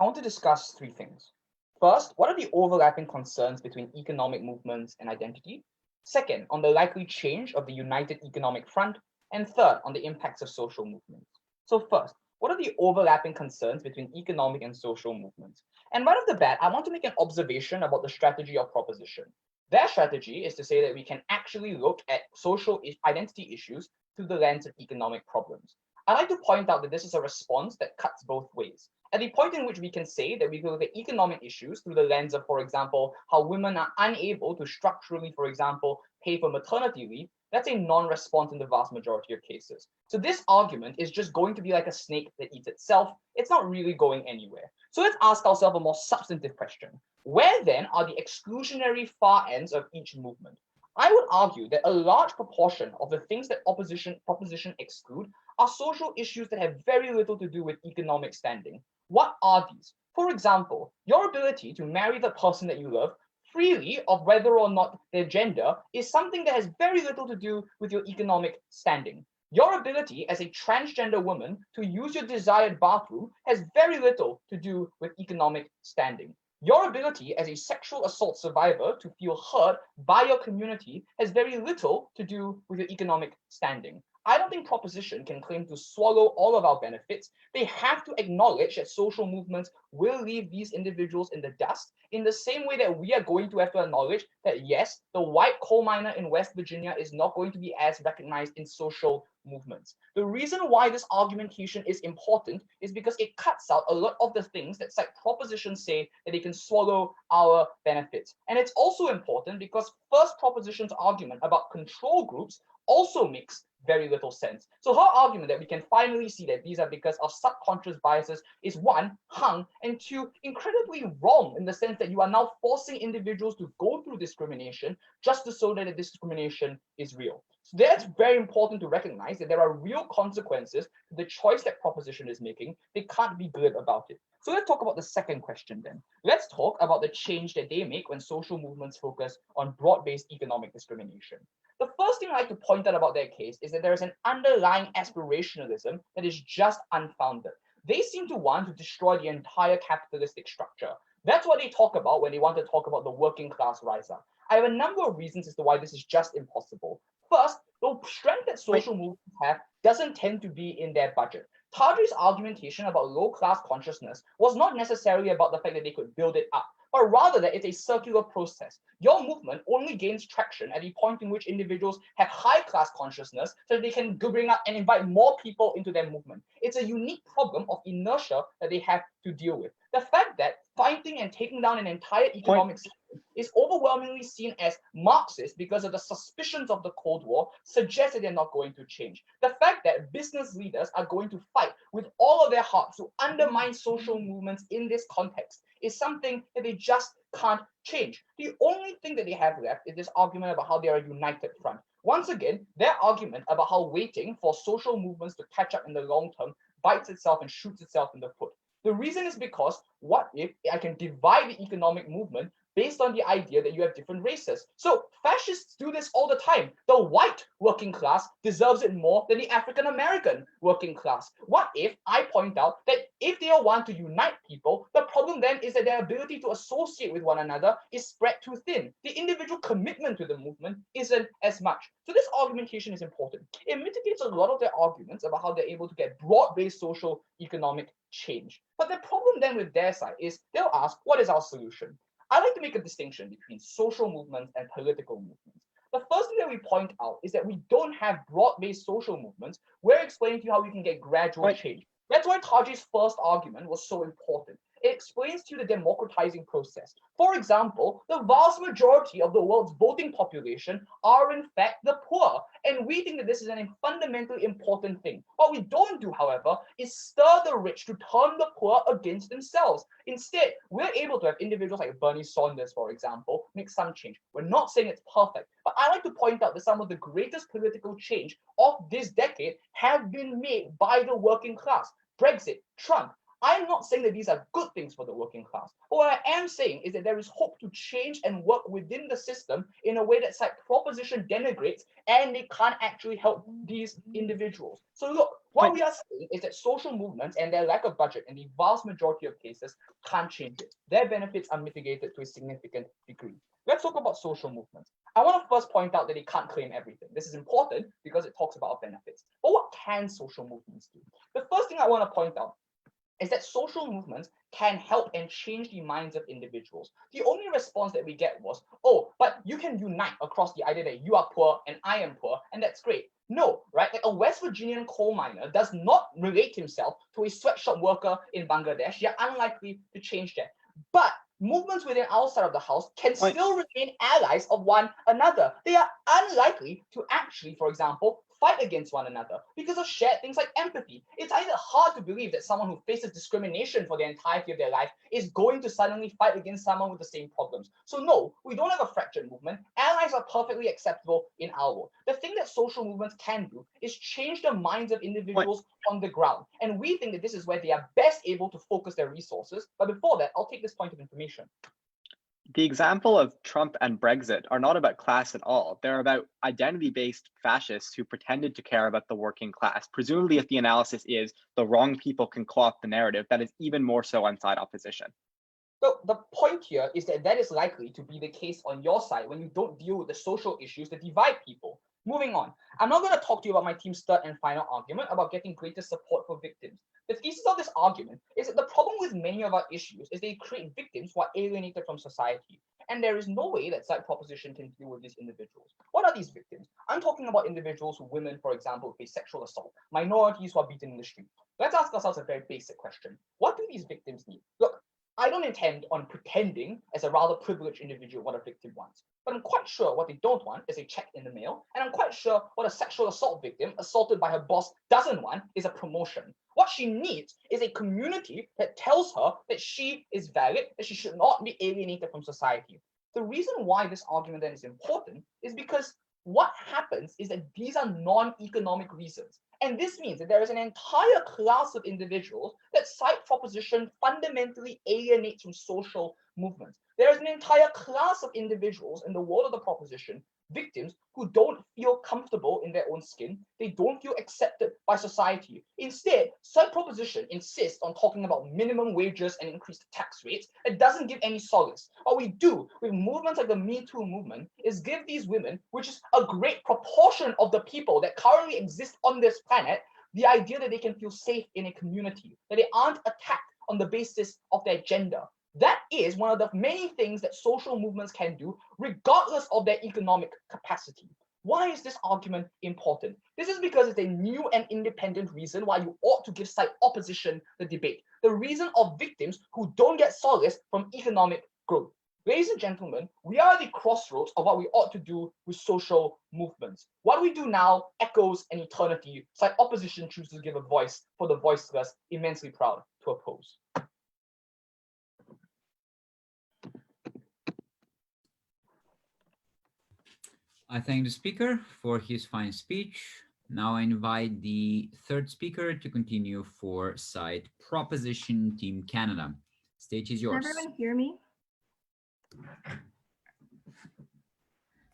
[SPEAKER 9] I want to discuss 3 things. First, what are the overlapping concerns between economic movements and identity? Second, on the likely change of the United Economic Front. And third, on the impacts of social movements. So first, what are the overlapping concerns between economic and social movements? And right off the bat, I want to make an observation about the strategy of proposition. Their strategy is to say that we can actually look at social identity issues through the lens of economic problems. I'd like to point out that this is a response that cuts both ways. At the point in which we can say that we can look at economic issues through the lens of, for example, how women are unable to structurally, for example, pay for maternity leave, that's a non-response in the vast majority of cases. So this argument is just going to be like a snake that eats itself. It's not really going anywhere. So let's ask ourselves a more substantive question. Where then are the exclusionary far ends of each movement? I would argue that a large proportion of the things that proposition exclude are social issues that have very little to do with economic standing. What are these? For example, your ability to marry the person that you love freely of whether or not their gender is something that has very little to do with your economic standing. Your ability as a transgender woman to use your desired bathroom has very little to do with economic standing. Your ability as a sexual assault survivor to feel hurt by your community has very little to do with your economic standing. I don't think proposition can claim to swallow all of our benefits. They have to acknowledge that social movements will leave these individuals in the dust in the same way that we are going to have to acknowledge that, yes, the white coal miner in West Virginia is not going to be as recognized in social movements. The reason why this argumentation is important is because it cuts out a lot of the things that propositions say that they can swallow our benefits. And it's also important because first proposition's argument about control groups also makes very little sense. So her argument that we can finally see that these are because of subconscious biases is 1, hung, and 2, incredibly wrong in the sense that you are now forcing individuals to go through discrimination just to show that the discrimination is real. So that's very important to recognize that there are real consequences to the choice that proposition is making. They can't be glib about it. So let's talk about the second question then. Let's talk about the change that they make when social movements focus on broad-based economic discrimination. The first thing I like to point out about their case is that there is an underlying aspirationalism that is just unfounded. They seem to want to destroy the entire capitalistic structure. That's what they talk about when they want to talk about the working class rise up. I have a number of reasons as to why this is just impossible. First, the strength that social movements have doesn't tend to be in their budget. Tadri's argumentation about low-class consciousness was not necessarily about the fact that they could build it up, but rather that it's a circular process. Your movement only gains traction at the point in which individuals have high-class consciousness so that they can bring up and invite more people into their movement. It's a unique problem of inertia that they have to deal with. The fact that fighting and taking down an entire economic system is overwhelmingly seen as Marxist because of the suspicions of the Cold War suggests that they're not going to change. The fact that business leaders are going to fight with all of their hearts to undermine social movements in this context is something that they just can't change. The only thing that they have left is this argument about how they are a united front. Once again, their argument about how waiting for social movements to catch up in the long term bites itself and shoots itself in the foot. The reason is because what if I can divide the economic movement based on the idea that you have different races? So fascists do this all the time. The white working class deserves it more than the African American working class. What if I point out that if they want to unite people, the problem then is that their ability to associate with one another is spread too thin. The individual commitment to the movement isn't as much. So this argumentation is important. It mitigates a lot of their arguments about how they're able to get broad-based social economic change. But the problem then with their side is they'll ask, what is our solution? I like to make a distinction between social movements and political movements. The first thing that we point out is that we don't have broad-based social movements. We're explaining to you how we can get gradual change. That's why Taji's first argument was so important. It explains to you the democratizing process. For example, the vast majority of the world's voting population are in fact the poor. And we think that this is a fundamentally important thing. What we don't do, however, is stir the rich to turn the poor against themselves. Instead, we're able to have individuals like Bernie Sanders, for example, make some change. We're not saying it's perfect, but I like to point out that some of the greatest political change of this decade have been made by the working class. Brexit, Trump. I'm not saying that these are good things for the working class. But what I am saying is that there is hope to change and work within the system in a way that's like proposition denigrates and they can't actually help these individuals. So look, what we are saying is that social movements and their lack of budget in the vast majority of cases can't change it. Their benefits are mitigated to a significant degree. Let's talk about social movements. I want to first point out that they can't claim everything. This is important because it talks about benefits. But what can social movements do? The first thing I want to point out is that social movements can help and change the minds of individuals. The only response that we get was, oh, but you can unite across the idea that you are poor and I am poor, and that's great. No, right? Like a West Virginian coal miner does not relate himself to a sweatshop worker in Bangladesh. You're unlikely to change that. But movements within our side of the house can still remain allies of one another. They are unlikely to actually, for example, fight against one another because of shared things like empathy. It's either hard to believe that someone who faces discrimination for the entirety of their life is going to suddenly fight against someone with the same problems. So no, we don't have a fractured movement. Allies are perfectly acceptable in our world. The thing that social movements can do is change the minds of individuals on the ground. And we think that this is where they are best able to focus their resources. But before that, I'll take this point of information.
[SPEAKER 4] The example of Trump and Brexit are not about class at all. They're about identity-based fascists who pretended to care about the working class. Presumably, if the analysis is the wrong people can co-opt the narrative, that is even more so inside opposition.
[SPEAKER 9] So the point here is that is likely to be the case on your side when you don't deal with the social issues that divide people. Moving on, I'm not going to talk to you about my team's third and final argument about getting greater support for victims. The thesis of this argument is that the problem with many of our issues is they create victims who are alienated from society. And there is no way that side proposition can deal with these individuals. What are these victims? I'm talking about individuals who women, for example, face sexual assault, minorities who are beaten in the street. Let's ask ourselves a very basic question. What do these victims need? Look, I don't intend on pretending as a rather privileged individual what a victim wants. But I'm quite sure what they don't want is a check in the mail. And I'm quite sure what a sexual assault victim assaulted by her boss doesn't want is a promotion. What she needs is a community that tells her that she is valid, that she should not be alienated from society. The reason why this argument then is important is because what happens is that these are non-economic reasons. And this means that there is an entire class of individuals that side proposition fundamentally alienates from social movements. There is an entire class of individuals in the world of the proposition, victims, who don't feel comfortable in their own skin. They don't feel accepted by society. Instead, side proposition insists on talking about minimum wages and increased tax rates. It doesn't give any solace. What we do with movements like the Me Too movement is give these women, which is a great proportion of the people that currently exist on this planet, the idea that they can feel safe in a community, that they aren't attacked on the basis of their gender. That is one of the many things that social movements can do, regardless of their economic capacity. Why is this argument important? This is because it's a new and independent reason why you ought to give side opposition the debate. The reason of victims who don't get solace from economic growth. Ladies and gentlemen, we are at the crossroads of what we ought to do with social movements. What we do now echoes an eternity. Side opposition chooses to give a voice for the voiceless, immensely proud to oppose.
[SPEAKER 2] I thank the speaker for his fine speech. Now I invite the third speaker to continue for side proposition Team Canada. Stage is yours.
[SPEAKER 7] Can everyone hear me?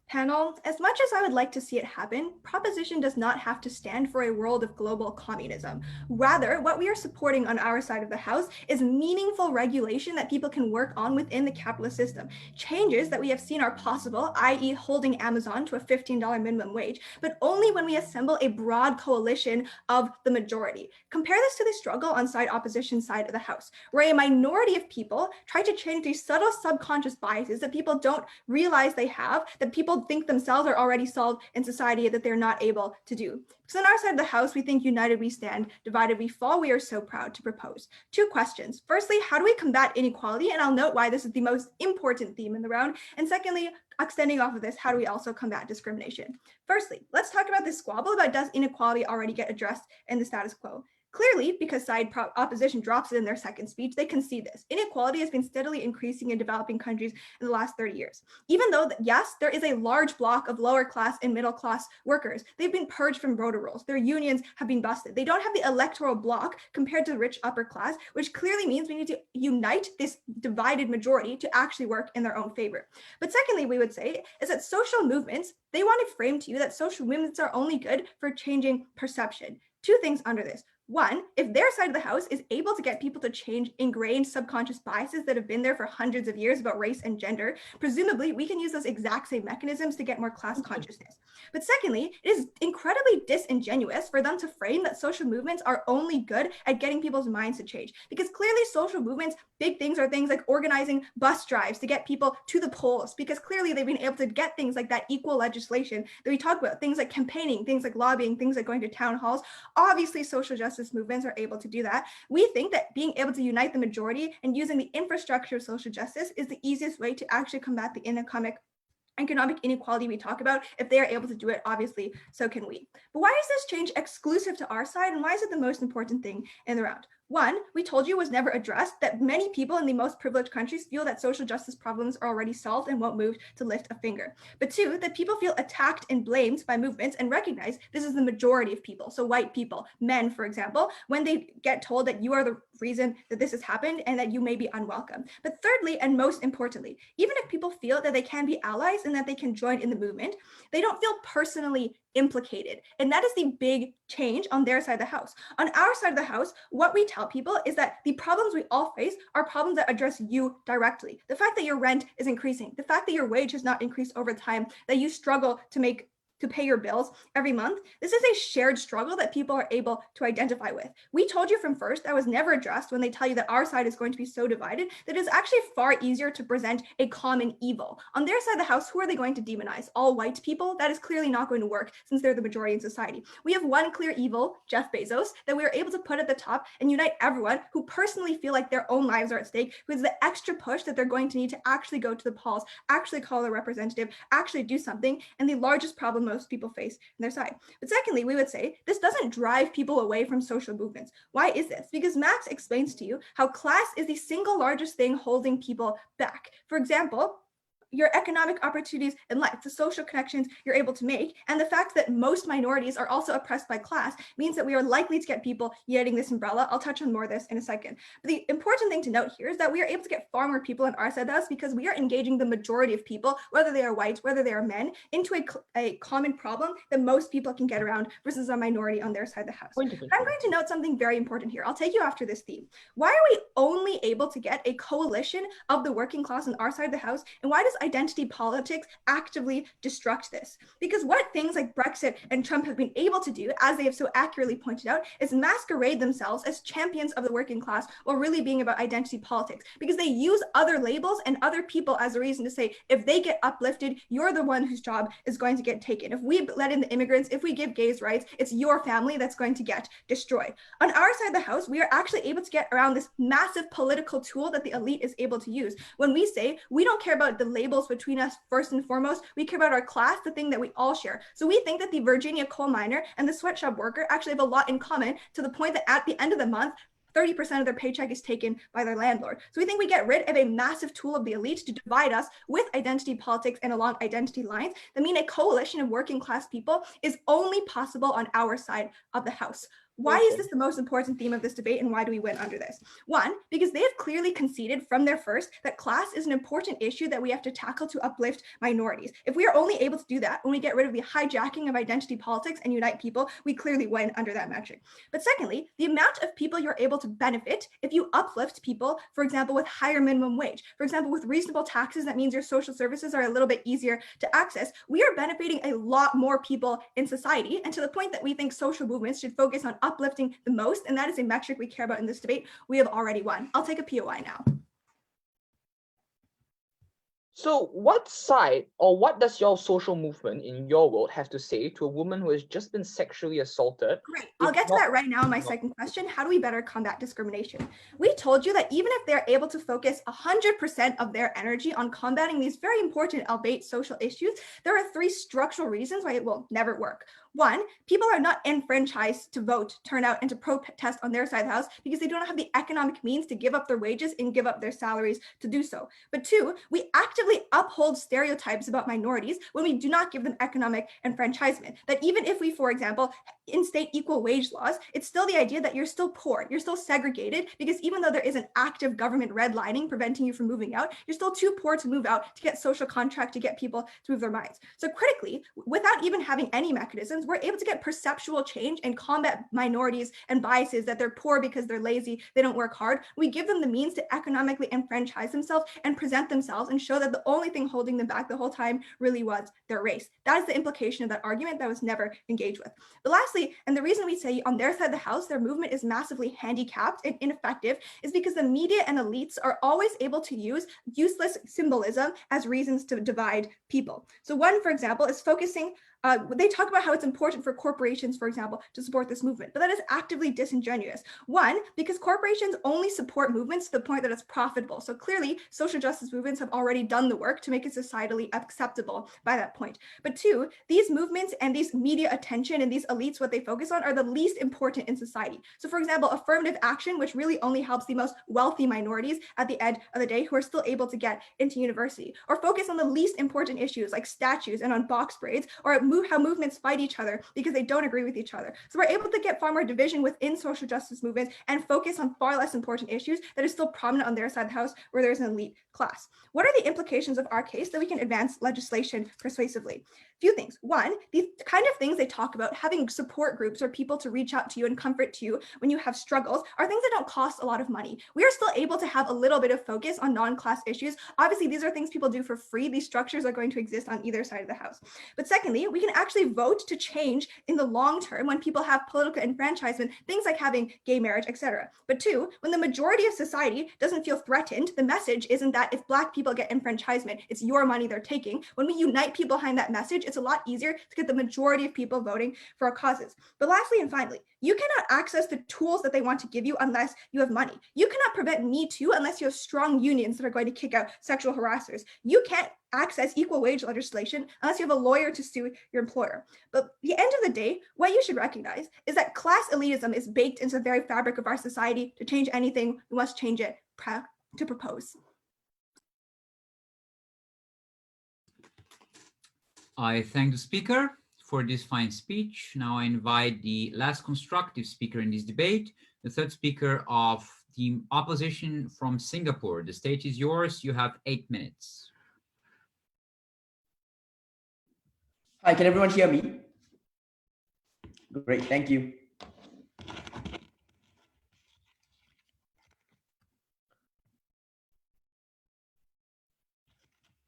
[SPEAKER 7] Panel, as much as I would like to see it happen, proposition does not have to stand for a world of global communism. Rather, what we are supporting on our side of the house is meaningful regulation that people can work on within the capitalist system. Changes that we have seen are possible, i.e. holding Amazon to a $15 minimum wage, but only when we assemble a broad coalition of the majority. Compare this to the struggle on side opposition side of the house, where a minority of people try to change these subtle subconscious biases that people don't realize they have, that people think themselves are already solved in society that they're not able to do. Because on our side of the house, we think united we stand, divided we fall. We are so proud to propose 2 questions. Firstly, how do we combat inequality? And I'll note why this is the most important theme in the round. And secondly, extending off of this, how do we also combat discrimination? Firstly, let's talk about this squabble about does inequality already get addressed in the status quo? Clearly, because side opposition drops it in their second speech, they can see this. Inequality has been steadily increasing in developing countries in the last 30 years. Even though, yes, there is a large block of lower class and middle class workers, they've been purged from voter rolls. Their unions have been busted. They don't have the electoral block compared to the rich upper class, which clearly means we need to unite this divided majority to actually work in their own favor. But secondly, we would say is that social movements, they want to frame to you that social movements are only good for changing perception. 2 things under this. 1, if their side of the house is able to get people to change ingrained subconscious biases that have been there for hundreds of years about race and gender, presumably we can use those exact same mechanisms to get more class consciousness. But secondly, it is incredibly disingenuous for them to frame that social movements are only good at getting people's minds to change. Because clearly social movements, big things are things like organizing bus drives to get people to the polls, because clearly they've been able to get things like that equal legislation that we talk about, things like campaigning, things like lobbying, things like going to town halls. Obviously, social justice movements are able to do that. We think that being able to unite the majority and using the infrastructure of social justice is the easiest way to actually combat the economic inequality we talk about. If they are able to do it, obviously, so can we. But why is this change exclusive to our side, and why is it the most important thing in the round? 1, we told you was never addressed, that many people in the most privileged countries feel that social justice problems are already solved and won't move to lift a finger. But 2, that people feel attacked and blamed by movements and recognize this is the majority of people. So white people, men, for example, when they get told that you are the reason that this has happened and that you may be unwelcome. But thirdly, and most importantly, even if people feel that they can be allies and that they can join in the movement, they don't feel personally implicated. And that is the big change on their side of the house. On our side of the house, what we tell people is that the problems we all face are problems that address you directly. The fact that your rent is increasing, the fact that your wage has not increased over time, that you struggle to pay your bills every month. This is a shared struggle that people are able to identify with. We told you from first that was never addressed when they tell you that our side is going to be so divided that it's actually far easier to present a common evil. On their side of the house, who are they going to demonize? All white people? That is clearly not going to work since they're the majority in society. We have one clear evil, Jeff Bezos, that we are able to put at the top and unite everyone who personally feel like their own lives are at stake, who is the extra push that they're going to need to actually go to the polls, actually call their representative, actually do something, and the largest problem most people face on their side. But secondly, we would say this doesn't drive people away from social movements. Why is this? Because Max explains to you how class is the single largest thing holding people back. For example, your economic opportunities in life, the social connections you're able to make, and the fact that most minorities are also oppressed by class means that we are likely to get people getting this umbrella. I'll touch on more of this in a second. But the important thing to note here is that we are able to get far more people on our side of the house because we are engaging the majority of people, whether they are white, whether they are men, into a common problem that most people can get around versus a minority on their side of the house. But I'm going to note something very important here. I'll take you after this theme. Why are we only able to get a coalition of the working class on our side of the house? And why does identity politics actively destruct this? Because what things like Brexit and Trump have been able to do, as they have so accurately pointed out, is masquerade themselves as champions of the working class while really being about identity politics, because they use other labels and other people as a reason to say, if they get uplifted, you're the one whose job is going to get taken. If we let in the immigrants, if we give gays rights, it's your family that's going to get destroyed. On our side of the house, we are actually able to get around this massive political tool that the elite is able to use. When we say we don't care about the labels between us first and foremost, we care about our class, the thing that we all share. So we think that the Virginia coal miner and the sweatshop worker actually have a lot in common, to the point that at the end of the month, 30% of their paycheck is taken by their landlord. So we think we get rid of a massive tool of the elite to divide us with identity politics and along identity lines that mean a coalition of working class people is only possible on our side of the house. Why is this the most important theme of this debate, and why do we win under this? One, because they have clearly conceded from their first that class is an important issue that we have to tackle to uplift minorities. If we are only able to do that when we get rid of the hijacking of identity politics and unite people, we clearly win under that metric. But secondly, the amount of people you're able to benefit if you uplift people, for example, with higher minimum wage, for example, with reasonable taxes, that means your social services are a little bit easier to access. We are benefiting a lot more people in society, and to the point that we think social movements should focus on uplifting the most, and that is a metric we care about in this debate, we have already won. I'll take a POI now.
[SPEAKER 9] So what side, or what does your social movement in your world have to say to a woman who has just been sexually assaulted?
[SPEAKER 7] Great, I'll get to that right now in my second question. How do we better combat discrimination? We told you that even if they're able to focus 100% of their energy on combating these very important, albeit social issues, there are 3 structural reasons why it will never work. One, people are not enfranchised to vote, turn out, and to protest on their side of the house because they don't have the economic means to give up their wages and give up their salaries to do so. But 2, we actively uphold stereotypes about minorities when we do not give them economic enfranchisement. That even if we, for example, instate equal wage laws, it's still the idea that you're still poor, you're still segregated, because even though there is an active government redlining preventing you from moving out, you're still too poor to move out to get social contract to get people to move their minds. So critically, without even having any mechanisms, we're able to get perceptual change and combat minorities and biases that they're poor because they're lazy, they don't work hard. We give them the means to economically enfranchise themselves and present themselves and show that the only thing holding them back the whole time really was their race. That is the implication of that argument that was never engaged with. But lastly, and the reason we say on their side of the house, their movement is massively handicapped and ineffective is because the media and elites are always able to use useless symbolism as reasons to divide people. So one, for example, is focusing they talk about how it's important for corporations, for example, to support this movement, but that is actively disingenuous. One, because corporations only support movements to the point that it's profitable. So clearly, social justice movements have already done the work to make it societally acceptable by that point. But 2, these movements and these media attention and these elites, what they focus on, are the least important in society. So for example, affirmative action, which really only helps the most wealthy minorities at the end of the day who are still able to get into university, or focus on the least important issues like statues and on box braids, or how movements fight each other because they don't agree with each other. So we're able to get far more division within social justice movements and focus on far less important issues that are still prominent on their side of the house where there's an elite class. What are the implications of our case that we can advance legislation persuasively? Few things. One, these kind of things they talk about, having support groups or people to reach out to you and comfort you when you have struggles, are things that don't cost a lot of money. We are still able to have a little bit of focus on non-class issues. Obviously, these are things people do for free. These structures are going to exist on either side of the house. But secondly, we can actually vote to change in the long term when people have political enfranchisement, things like having gay marriage, etc. But 2, when the majority of society doesn't feel threatened, the message isn't that if Black people get enfranchisement, it's your money they're taking. When we unite people behind that message, it's a lot easier to get the majority of people voting for our causes. But lastly and finally, you cannot access the tools that they want to give you unless you have money. You cannot prevent Me Too unless you have strong unions that are going to kick out sexual harassers. You can't access equal wage legislation unless you have a lawyer to sue your employer. But at the end of the day, what you should recognize is that class elitism is baked into the very fabric of our society. To change anything, we must change it to propose.
[SPEAKER 2] I thank the speaker for this fine speech. Now I invite the last constructive speaker in this debate, the third speaker of the opposition from Singapore. The stage is yours. You have 8 minutes.
[SPEAKER 12] Hi, can everyone hear me? Great, thank you.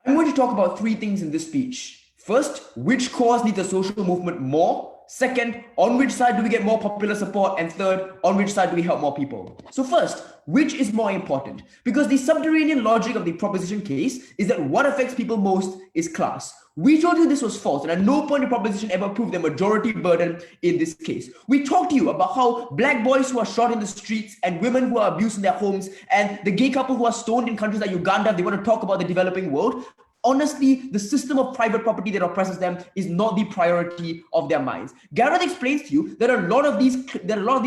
[SPEAKER 12] I'm going to talk about three things in this speech. First, which cause needs a social movement more? Second, on which side do we get more popular support? And third, on which side do we help more people? So first, which is more important? Because the subterranean logic of the proposition case is that what affects people most is class. We told you this was false, and at no point the proposition ever proved the majority burden in this case. We talked to you about how black boys who are shot in the streets and women who are abused in their homes and the gay couple who are stoned in countries like Uganda, they want to talk about the developing world. Honestly, the system of private property that oppresses them is not the priority of their minds. Gareth explains to you that a lot of these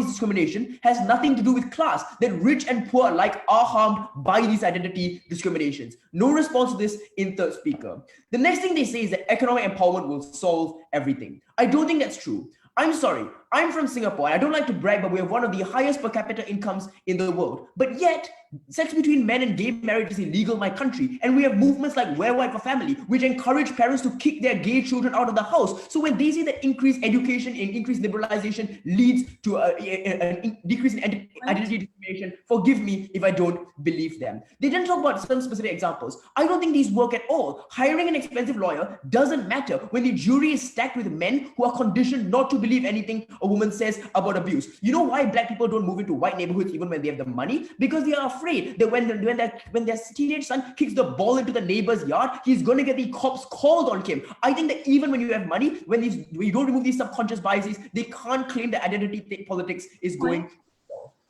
[SPEAKER 12] discrimination has nothing to do with class, that rich and poor alike are harmed by these identity discriminations. No response to this in third speaker. The next thing they say is that economic empowerment will solve everything. I don't think that's true. I'm sorry, I'm from Singapore, and I don't like to brag, but we have one of the highest per capita incomes in the world. But yet, sex between men and gay marriage is illegal in my country. And we have movements like Wear White for Family, which encourage parents to kick their gay children out of the house. So when they say that increased education and increased liberalization leads to a decrease in identity discrimination, forgive me if I don't believe them. They didn't talk about some specific examples. I don't think these work at all. Hiring an expensive lawyer doesn't matter when the jury is stacked with men who are conditioned not to believe anything a woman says about abuse. You know why black people don't move into white neighborhoods even when they have the money? Because they are afraid that when their teenage son kicks the ball into the neighbor's yard, he's going to get the cops called on him. I think that even when you have money, when you don't remove these subconscious biases, they can't claim that identity politics is going.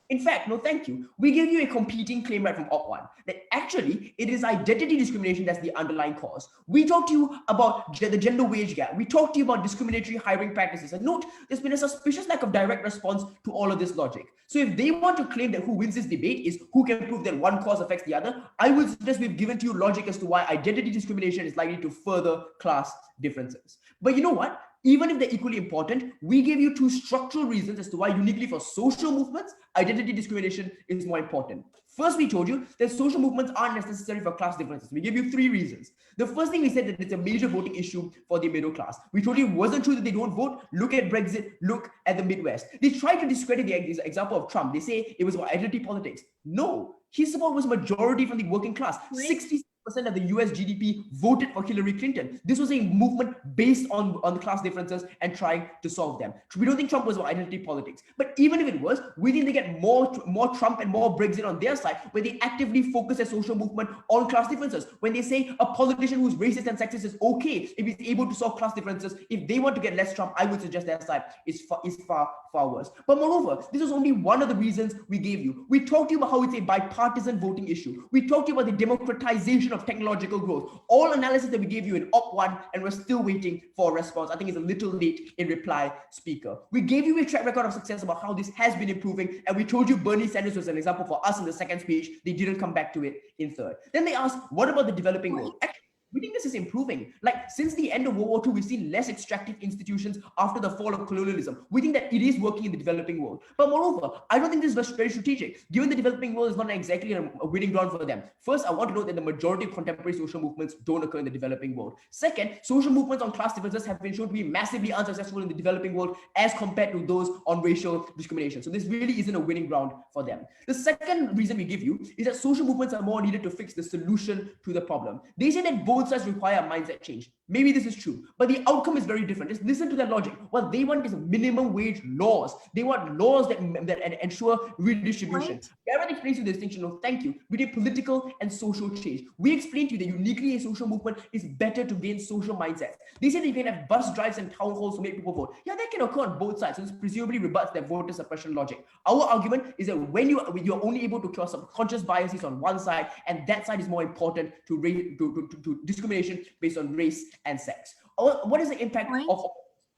[SPEAKER 12] In fact, no, thank you. We give you a competing claim right from Op 1 that actually it is identity discrimination that's the underlying cause. We talked to you about the gender wage gap. We talked to you about discriminatory hiring practices. And note, there's been a suspicious lack of direct response to all of this logic. So if they want to claim that who wins this debate is who can prove that one cause affects the other, I would suggest we've given to you logic as to why identity discrimination is likely to further class differences. But you know what? Even if they're equally important, we gave you two structural reasons as to why uniquely for social movements, identity discrimination is more important. First, we told you that social movements aren't necessary for class differences. We gave you three reasons. The first thing we said that it's a major voting issue for the middle class. We told you it wasn't true that they don't vote. Look at Brexit, look at the Midwest. They try to discredit the example of Trump. They say it was about identity politics. No, his support was majority from the working class. 60% of the US GDP voted for Hillary Clinton. This was a movement based on the class differences and trying to solve them. We don't think Trump was about identity politics. But even if it was, we think they get more Trump and more Brexit on their side, where they actively focus their social movement on class differences. When they say a politician who's racist and sexist is okay if he's able to solve class differences, if they want to get less Trump, I would suggest their side is far worse. But moreover, this was only one of the reasons we gave you. We talked to you about how it's a bipartisan voting issue. We talked to you about the democratization of technological growth. All analysis that we gave you in Op 1, and we're still waiting for a response. I think it's a little late in reply, speaker. We gave you a track record of success about how this has been improving, and we told you Bernie Sanders was an example for us in the second speech. They didn't come back to it in third. Then they asked, what about the developing world? Actually, we think this is improving. Like, since the end of World War II, we've seen less extractive institutions after the fall of colonialism. We think that it is working in the developing world. But moreover, I don't think this is very strategic, given the developing world is not exactly a winning ground for them. First, I want to note that the majority of contemporary social movements don't occur in the developing world. Second, social movements on class differences have been shown to be massively unsuccessful in the developing world as compared to those on racial discrimination. So this really isn't a winning ground for them. The second reason we give you is that social movements are more needed to fix the solution to the problem. They say that both sides require a mindset change. Maybe this is true, but the outcome is very different. Just listen to their logic. What they want is minimum wage laws. They want laws that ensure redistribution. Gareth explains to you the distinction of, thank you, between political and social change. We explained to you that uniquely a social movement is better to gain social mindsets. They say that you can have bus drives and town halls to make people vote. Yeah, that can occur on both sides. So this presumably rebuts their voter suppression logic. Our argument is that when you're only able to cure subconscious biases on one side, and that side is more important to discrimination based on race and sex. What is the impact of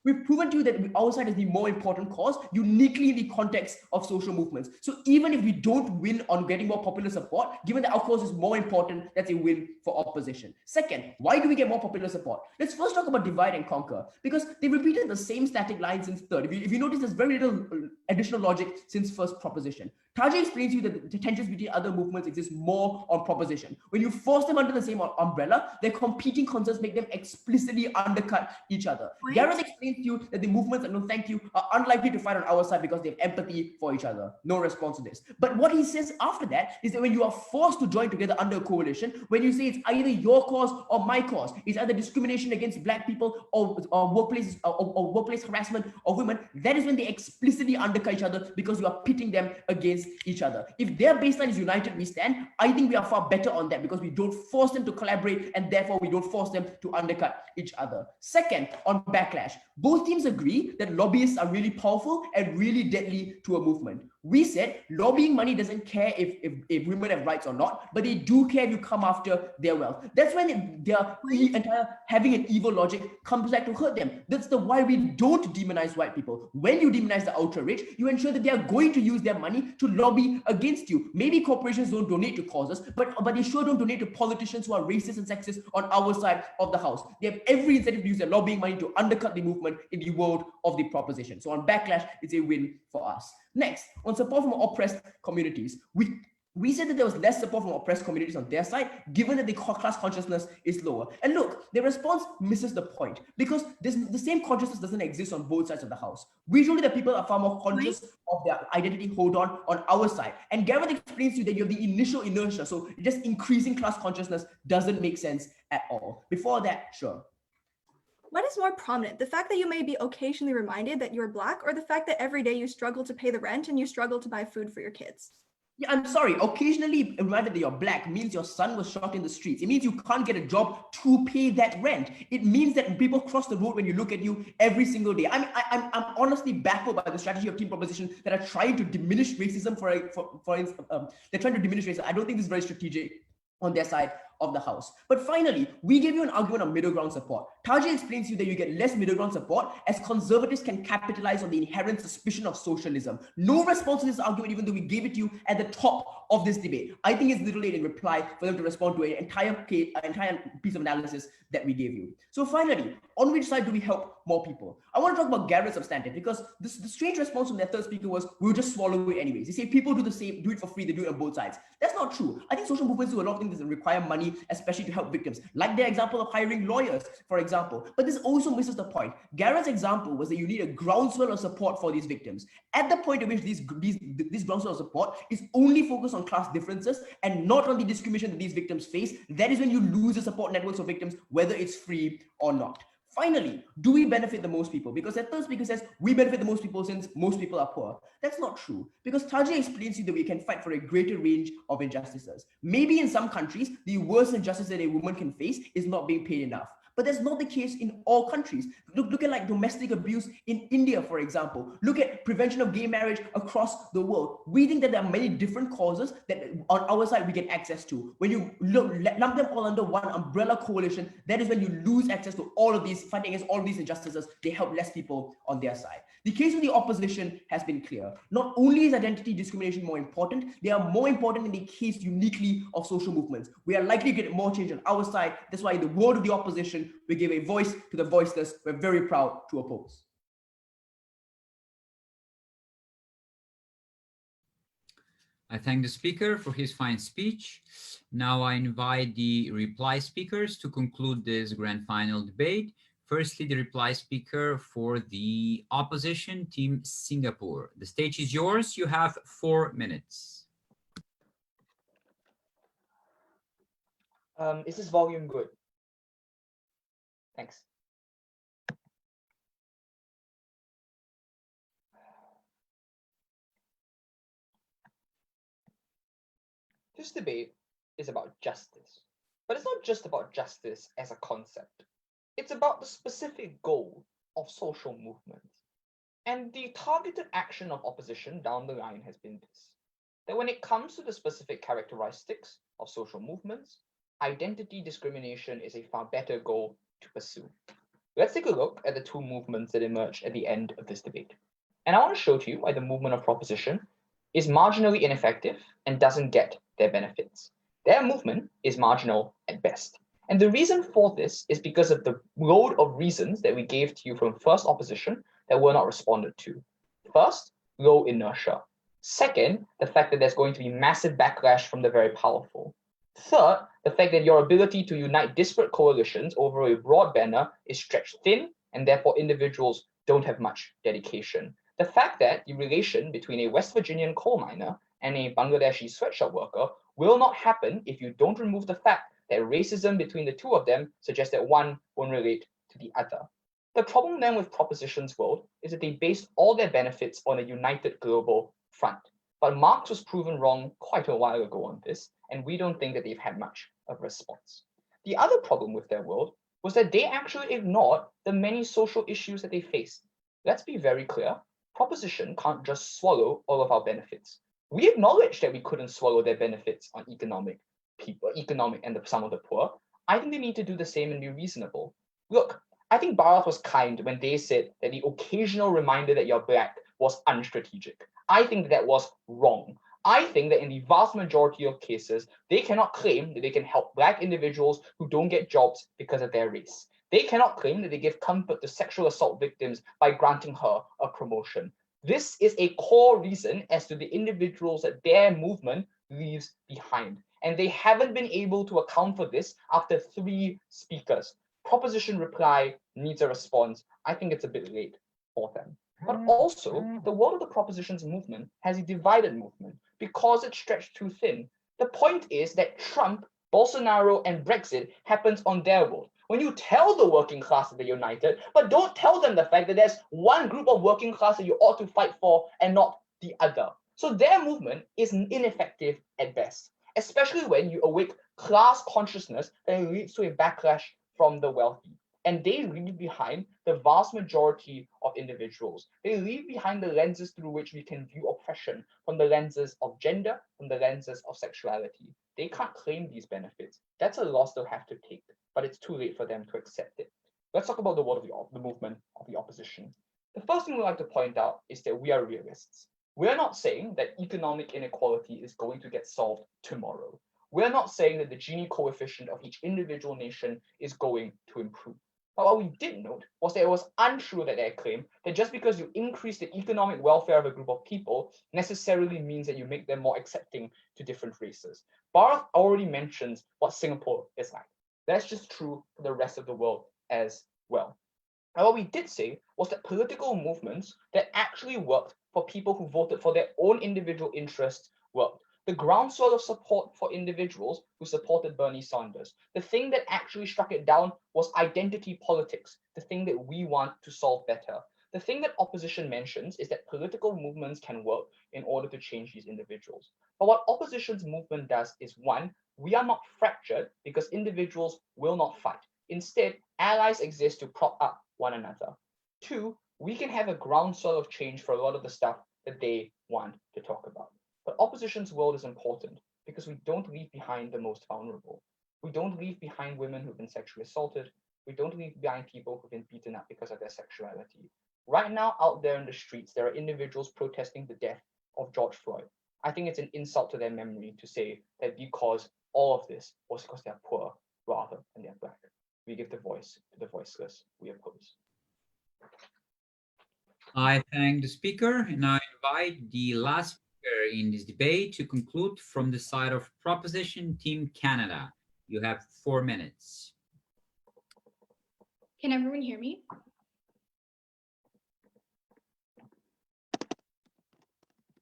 [SPEAKER 12] We've proven to you that our side is the more important cause, uniquely in the context of social movements. So even if we don't win on getting more popular support, given that our cause is more important, that's a win for opposition. Second, why do we get more popular support? Let's first talk about divide and conquer, because they repeated the same static line since third. If you notice, there's very little additional logic since first proposition. Taji explains to you that the tensions between other movements exist more on proposition. When you force them under the same umbrella, their competing concerns make them explicitly undercut each other.
[SPEAKER 7] Wait.
[SPEAKER 12] Gareth explains to you that the movements and no thank you are unlikely to fight on our side because they have empathy for each other. No response to this. But what he says after that is that when you are forced to join together under a coalition, when you say it's either your cause or my cause, it's either discrimination against black people or workplace harassment of women, that is when they explicitly undercut each other because you are pitting them against each other. If their baseline is united we stand, I think we are far better on that because we don't force them to collaborate and therefore we don't force them to undercut each other. Second, on backlash, both teams agree that lobbyists are really powerful and really deadly to a movement. We said lobbying money doesn't care if women have rights or not, but they do care if you come after their wealth. That's when their entire having an evil logic comes back to hurt them. That's the why we don't demonize white people. When you demonize the ultra rich, you ensure that they are going to use their money to lobby against you. Maybe corporations don't donate to causes, but they sure don't donate to politicians who are racist and sexist on our side of the house. They have every incentive to use their lobbying money to undercut the movement in the world of the proposition. So on backlash, it's a win for us. Next, on support from oppressed communities, we said that there was less support from oppressed communities on their side, given that the class consciousness is lower. And look, their response misses the point because the same consciousness doesn't exist on both sides of the house. We told you that people are far more conscious of their identity hold on our side. And Gareth explains to you that you have the initial inertia, so just increasing class consciousness doesn't make sense at all. Before that, sure.
[SPEAKER 7] What is more prominent, the fact that you may be occasionally reminded that you're Black, or the fact that every day you struggle to pay the rent and you struggle to buy food for your kids?
[SPEAKER 12] Yeah, I'm sorry. Occasionally reminded that you're Black means your son was shot in the streets. It means you can't get a job to pay that rent. It means that people cross the road when you look at you every single day. I'm honestly baffled by the strategy of team proposition that are trying to diminish racism. For instance, they're trying to diminish racism. I don't think this is very strategic on their side of the house. But finally, we gave you an argument on middle ground support. Taji explains to you that you get less middle ground support as conservatives can capitalize on the inherent suspicion of socialism. No response to this argument, even though we gave it to you at the top of this debate. I think it's literally in reply for them to respond to an entire piece of analysis that we gave you. So finally, on which side do we help more people? I want to talk about Garrett's substantive because the strange response from their third speaker was, we'll just swallow it anyways. They say people do the same, do it for free, they do it on both sides. That's not true. I think social movements do a lot of things that require money, especially to help victims, like their example of hiring lawyers, for example. But this also misses the point. Garrett's example was that you need a groundswell of support for these victims. At the point at which this groundswell of support is only focused on class differences and not on the discrimination that these victims face, that is when you lose the support networks of victims, whether it's free or not. Finally, do we benefit the most people? Because that third speaker says we benefit the most people since most people are poor. That's not true, because Taji explains to you that we can fight for a greater range of injustices. Maybe in some countries, the worst injustice that a woman can face is not being paid enough. But that's not the case in all countries. Look at like domestic abuse in India, for example. Look at prevention of gay marriage across the world. We think that there are many different causes that on our side we get access to. When you lump them all under one umbrella coalition, that is when you lose access to all of these, fighting against all of these injustices. They help less people on their side. The case of the opposition has been clear. Not only is identity discrimination more important, they are more important in the case uniquely of social movements. We are likely to get more change on our side. That's why in the world of the opposition, we give a voice to the voiceless. We're very proud to oppose.
[SPEAKER 2] I thank the speaker for his fine speech. Now I invite the reply speakers to conclude this grand final debate. Firstly, the reply speaker for the opposition, Team Singapore. The stage is yours. You have 4 minutes.
[SPEAKER 9] Is this volume good? Thanks. This debate is about justice, but it's not just about justice as a concept. It's about the specific goal of social movements. And the targeted action of opposition down the line has been this, that when it comes to the specific characteristics of social movements, identity discrimination is a far better goal to pursue. Let's take a look at the two movements that emerged at the end of this debate. And I want to show to you why the movement of proposition is marginally ineffective and doesn't get their benefits. Their movement is marginal at best. And the reason for this is because of the load of reasons that we gave to you from first opposition that were not responded to. First, low inertia. Second, the fact that there's going to be massive backlash from the very powerful. Third, the fact that your ability to unite disparate coalitions over a broad banner is stretched thin, and therefore individuals don't have much dedication. The fact that the relation between a West Virginian coal miner and a Bangladeshi sweatshop worker will not happen if you don't remove the fact that racism between the two of them suggests that one won't relate to the other. The problem then with proposition's world is that they based all their benefits on a united global front. But Marx was proven wrong quite a while ago on this, and we don't think that they've had much of a response. The other problem with their world was that they actually ignored the many social issues that they faced. Let's be very clear, proposition can't just swallow all of our benefits. We acknowledge that we couldn't swallow their benefits on economic and some of the poor. I think they need to do the same and be reasonable. Look, I think Bharat was kind when they said that the occasional reminder that you're black was unstrategic. I think that was wrong. I think that in the vast majority of cases, they cannot claim that they can help black individuals who don't get jobs because of their race. They cannot claim that they give comfort to sexual assault victims by granting her a promotion. This is a core reason as to the individuals that their movement leaves behind. And they haven't been able to account for this after 3 speakers. Proposition reply needs a response. I think it's a bit late for them. But also, the world of the propositions movement has a divided movement because it's stretched too thin. The point is that Trump, Bolsonaro, and Brexit happens on their world. When you tell the working class that they're united, but don't tell them the fact that there's one group of working class that you ought to fight for and not the other. So their movement is ineffective at best, especially when you awake class consciousness that leads to a backlash from the wealthy. And they leave behind the vast majority of individuals. They leave behind the lenses through which we can view oppression, from the lenses of gender, from the lenses of sexuality. They can't claim these benefits. That's a loss they'll have to take, but it's too late for them to accept it. Let's talk about the world of the movement of the opposition. The first thing we'd like to point out is that we are realists. We're not saying that economic inequality is going to get solved tomorrow. We're not saying that the Gini coefficient of each individual nation is going to improve. But what we did note was that it was untrue that their claim that just because you increase the economic welfare of a group of people necessarily means that you make them more accepting to different races. Bharat already mentions what Singapore is like. That's just true for the rest of the world as well. And what we did say was that political movements that actually worked for people who voted for their own individual interests worked. The groundswell of support for individuals who supported Bernie Sanders. The thing that actually struck it down was identity politics, the thing that we want to solve better. The thing that opposition mentions is that political movements can work in order to change these individuals. But what opposition's movement does is, one, we are not fractured because individuals will not fight. Instead, allies exist to prop up one another. Two, we can have a groundswell of change for a lot of the stuff that they want to talk about. But opposition's world is important because we don't leave behind the most vulnerable. We don't leave behind women who've been sexually assaulted. We don't leave behind people who've been beaten up because of their sexuality. Right now, out there in the streets, there are individuals protesting the death of George Floyd. I think it's an insult to their memory to say that because all of this was because they're poor rather than they're black. We give the voice to the voiceless. We oppose.
[SPEAKER 2] I thank the speaker, and I invite the last speaker in this debate to conclude from the side of Proposition Team Canada. You have 4 minutes.
[SPEAKER 10] Can everyone hear me?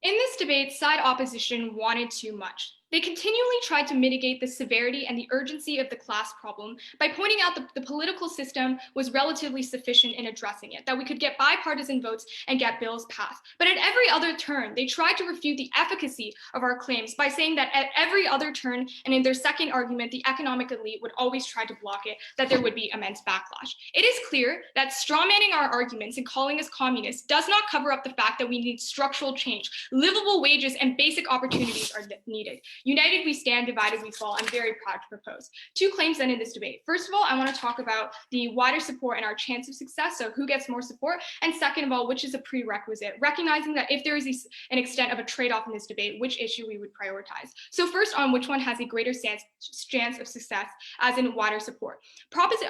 [SPEAKER 10] In this debate, side opposition wanted too much. They continually tried to mitigate the severity and the urgency of the class problem by pointing out that the political system was relatively sufficient in addressing it, that we could get bipartisan votes and get bills passed. But at every other turn, they tried to refute the efficacy of our claims by saying that at every other turn, and in their second argument, the economic elite would always try to block it, that there would be immense backlash. It is clear that strawmanning our arguments and calling us communists does not cover up the fact that we need structural change. Livable wages and basic opportunities are needed. United we stand, divided we fall. I'm very proud to propose 2 claims then in this debate. First of all, I want to talk about the wider support and our chance of success, so who gets more support, and second of all, which is a prerequisite, recognizing that if there is an extent of a trade-off in this debate, which issue we would prioritize. So first on which one has a greater chance of success as in wider support.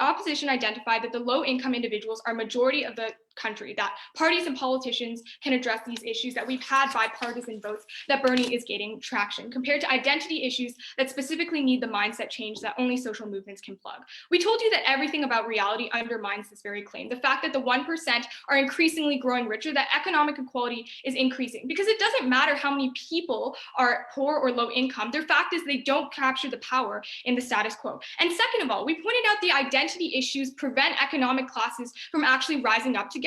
[SPEAKER 10] Opposition identified that the low-income individuals are majority of the country, that parties and politicians can address these issues, that we've had bipartisan votes, that Bernie is gaining traction, compared to identity issues that specifically need the mindset change that only social movements can plug. We told you that everything about reality undermines this very claim. The fact that the 1% are increasingly growing richer, that economic equality is increasing, because it doesn't matter how many people are poor or low income. Their fact is they don't capture the power in the status quo. And second of all, we pointed out the identity issues prevent economic classes from actually rising up together.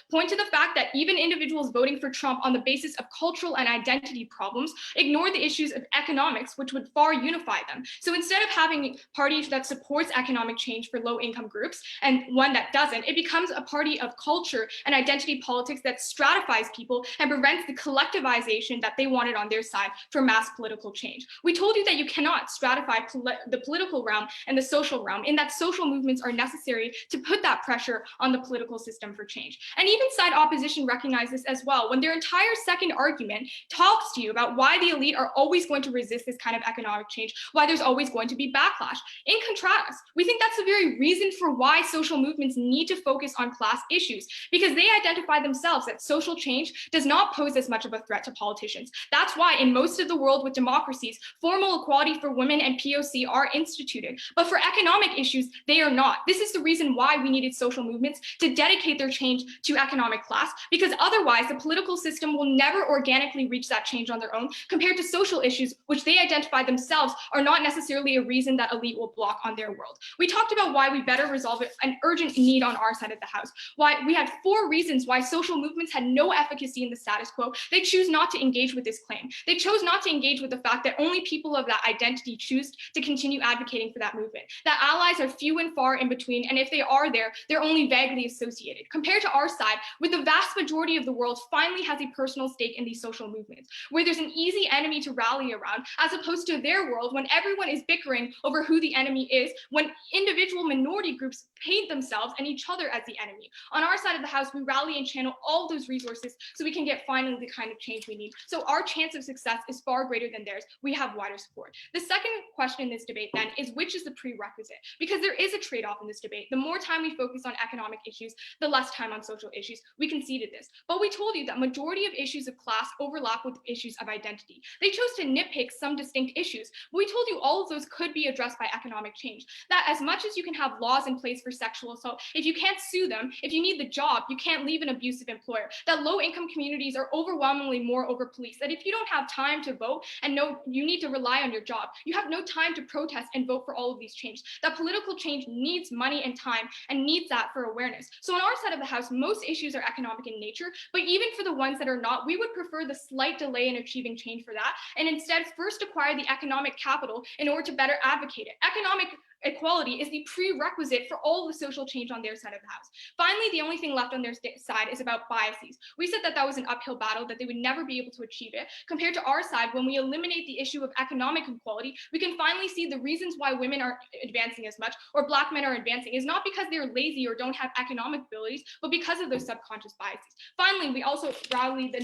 [SPEAKER 10] Point to the fact that even individuals voting for Trump on the basis of cultural and identity problems ignore the issues of economics, which would far unify them. So instead of having parties that supports economic change for low-income groups and one that doesn't, it becomes a party of culture and identity politics that stratifies people and prevents the collectivization that they wanted on their side for mass political change. We told you that you cannot stratify the political realm and the social realm, in that social movements are necessary to put that pressure on the political system for change. And even side opposition recognize this as well, when their entire second argument talks to you about why the elite are always going to resist this kind of economic change, why there's always going to be backlash. In contrast, we think that's the very reason for why social movements need to focus on class issues, because they identify themselves that social change does not pose as much of a threat to politicians. That's why in most of the world with democracies, formal equality for women and POC are instituted, but for economic issues, they are not. This is the reason why we needed social movements to dedicate their change to economic class, because otherwise the political system will never organically reach that change on their own, compared to social issues, which they identify themselves are not necessarily a reason that elite will block on their world. We talked about why we better resolve it, an urgent need on our side of the house, why we had 4 reasons why social movements had no efficacy in the status quo. They choose not to engage with this claim. They chose not to engage with the fact that only people of that identity choose to continue advocating for that movement, that allies are few and far in between, and if they are there, they're only vaguely associated. Compared to our side, with the vast majority of the world finally has a personal stake in these social movements, where there's an easy enemy to rally around, as opposed to their world when everyone is bickering over who the enemy is, when individual minority groups paint themselves and each other as the enemy. On our side of the house, we rally and channel all those resources so we can get finally the kind of change we need. So our chance of success is far greater than theirs. We have wider support. The second question in this debate then is, which is the prerequisite? Because there is a trade-off in this debate. The more time we focus on economic issues, the less time on social issues. We conceded this. But we told you that majority of issues of class overlap with issues of identity. They chose to nitpick some distinct issues, but we told you all of those could be addressed by economic change. That as much as you can have laws in place for sexual assault, if you can't sue them, if you need the job, you can't leave an abusive employer. That low-income communities are overwhelmingly more over police. That if you don't have time to vote and know you need to rely on your job, you have no time to protest and vote for all of these changes. That political change needs money and time and needs that for awareness. So on our side of the house, most issues are economic in nature, but even for the ones that are not, we would prefer the slight delay in achieving change for that, and instead first acquire the economic capital in order to better advocate it. Economic equality is the prerequisite for all the social change on their side of the house. Finally, the only thing left on their side is about biases. We said that that was an uphill battle, that they would never be able to achieve it. Compared to our side, when we eliminate the issue of economic equality, we can finally see the reasons why women aren't advancing as much or Black men are advancing is not because they're lazy or don't have economic abilities, but because of those subconscious biases. Finally, we also rally the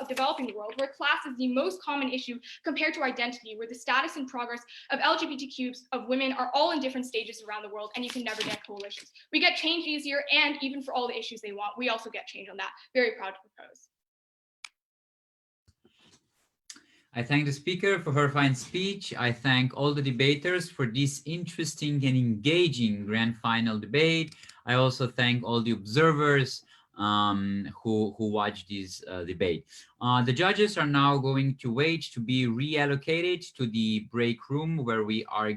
[SPEAKER 10] developing world, where class is the most common issue compared to identity, where the status and progress of LGBTQs, of women, are all in different stages around the world, and you can never get coalitions. We get change easier, and even for all the issues they want, we also get change on that. Very proud to propose.
[SPEAKER 2] I thank the speaker for her fine speech. I thank all the debaters for this interesting and engaging grand final debate. I also thank all the observers who watched this debate. The judges are now going to wait to be reallocated to the break room, where we are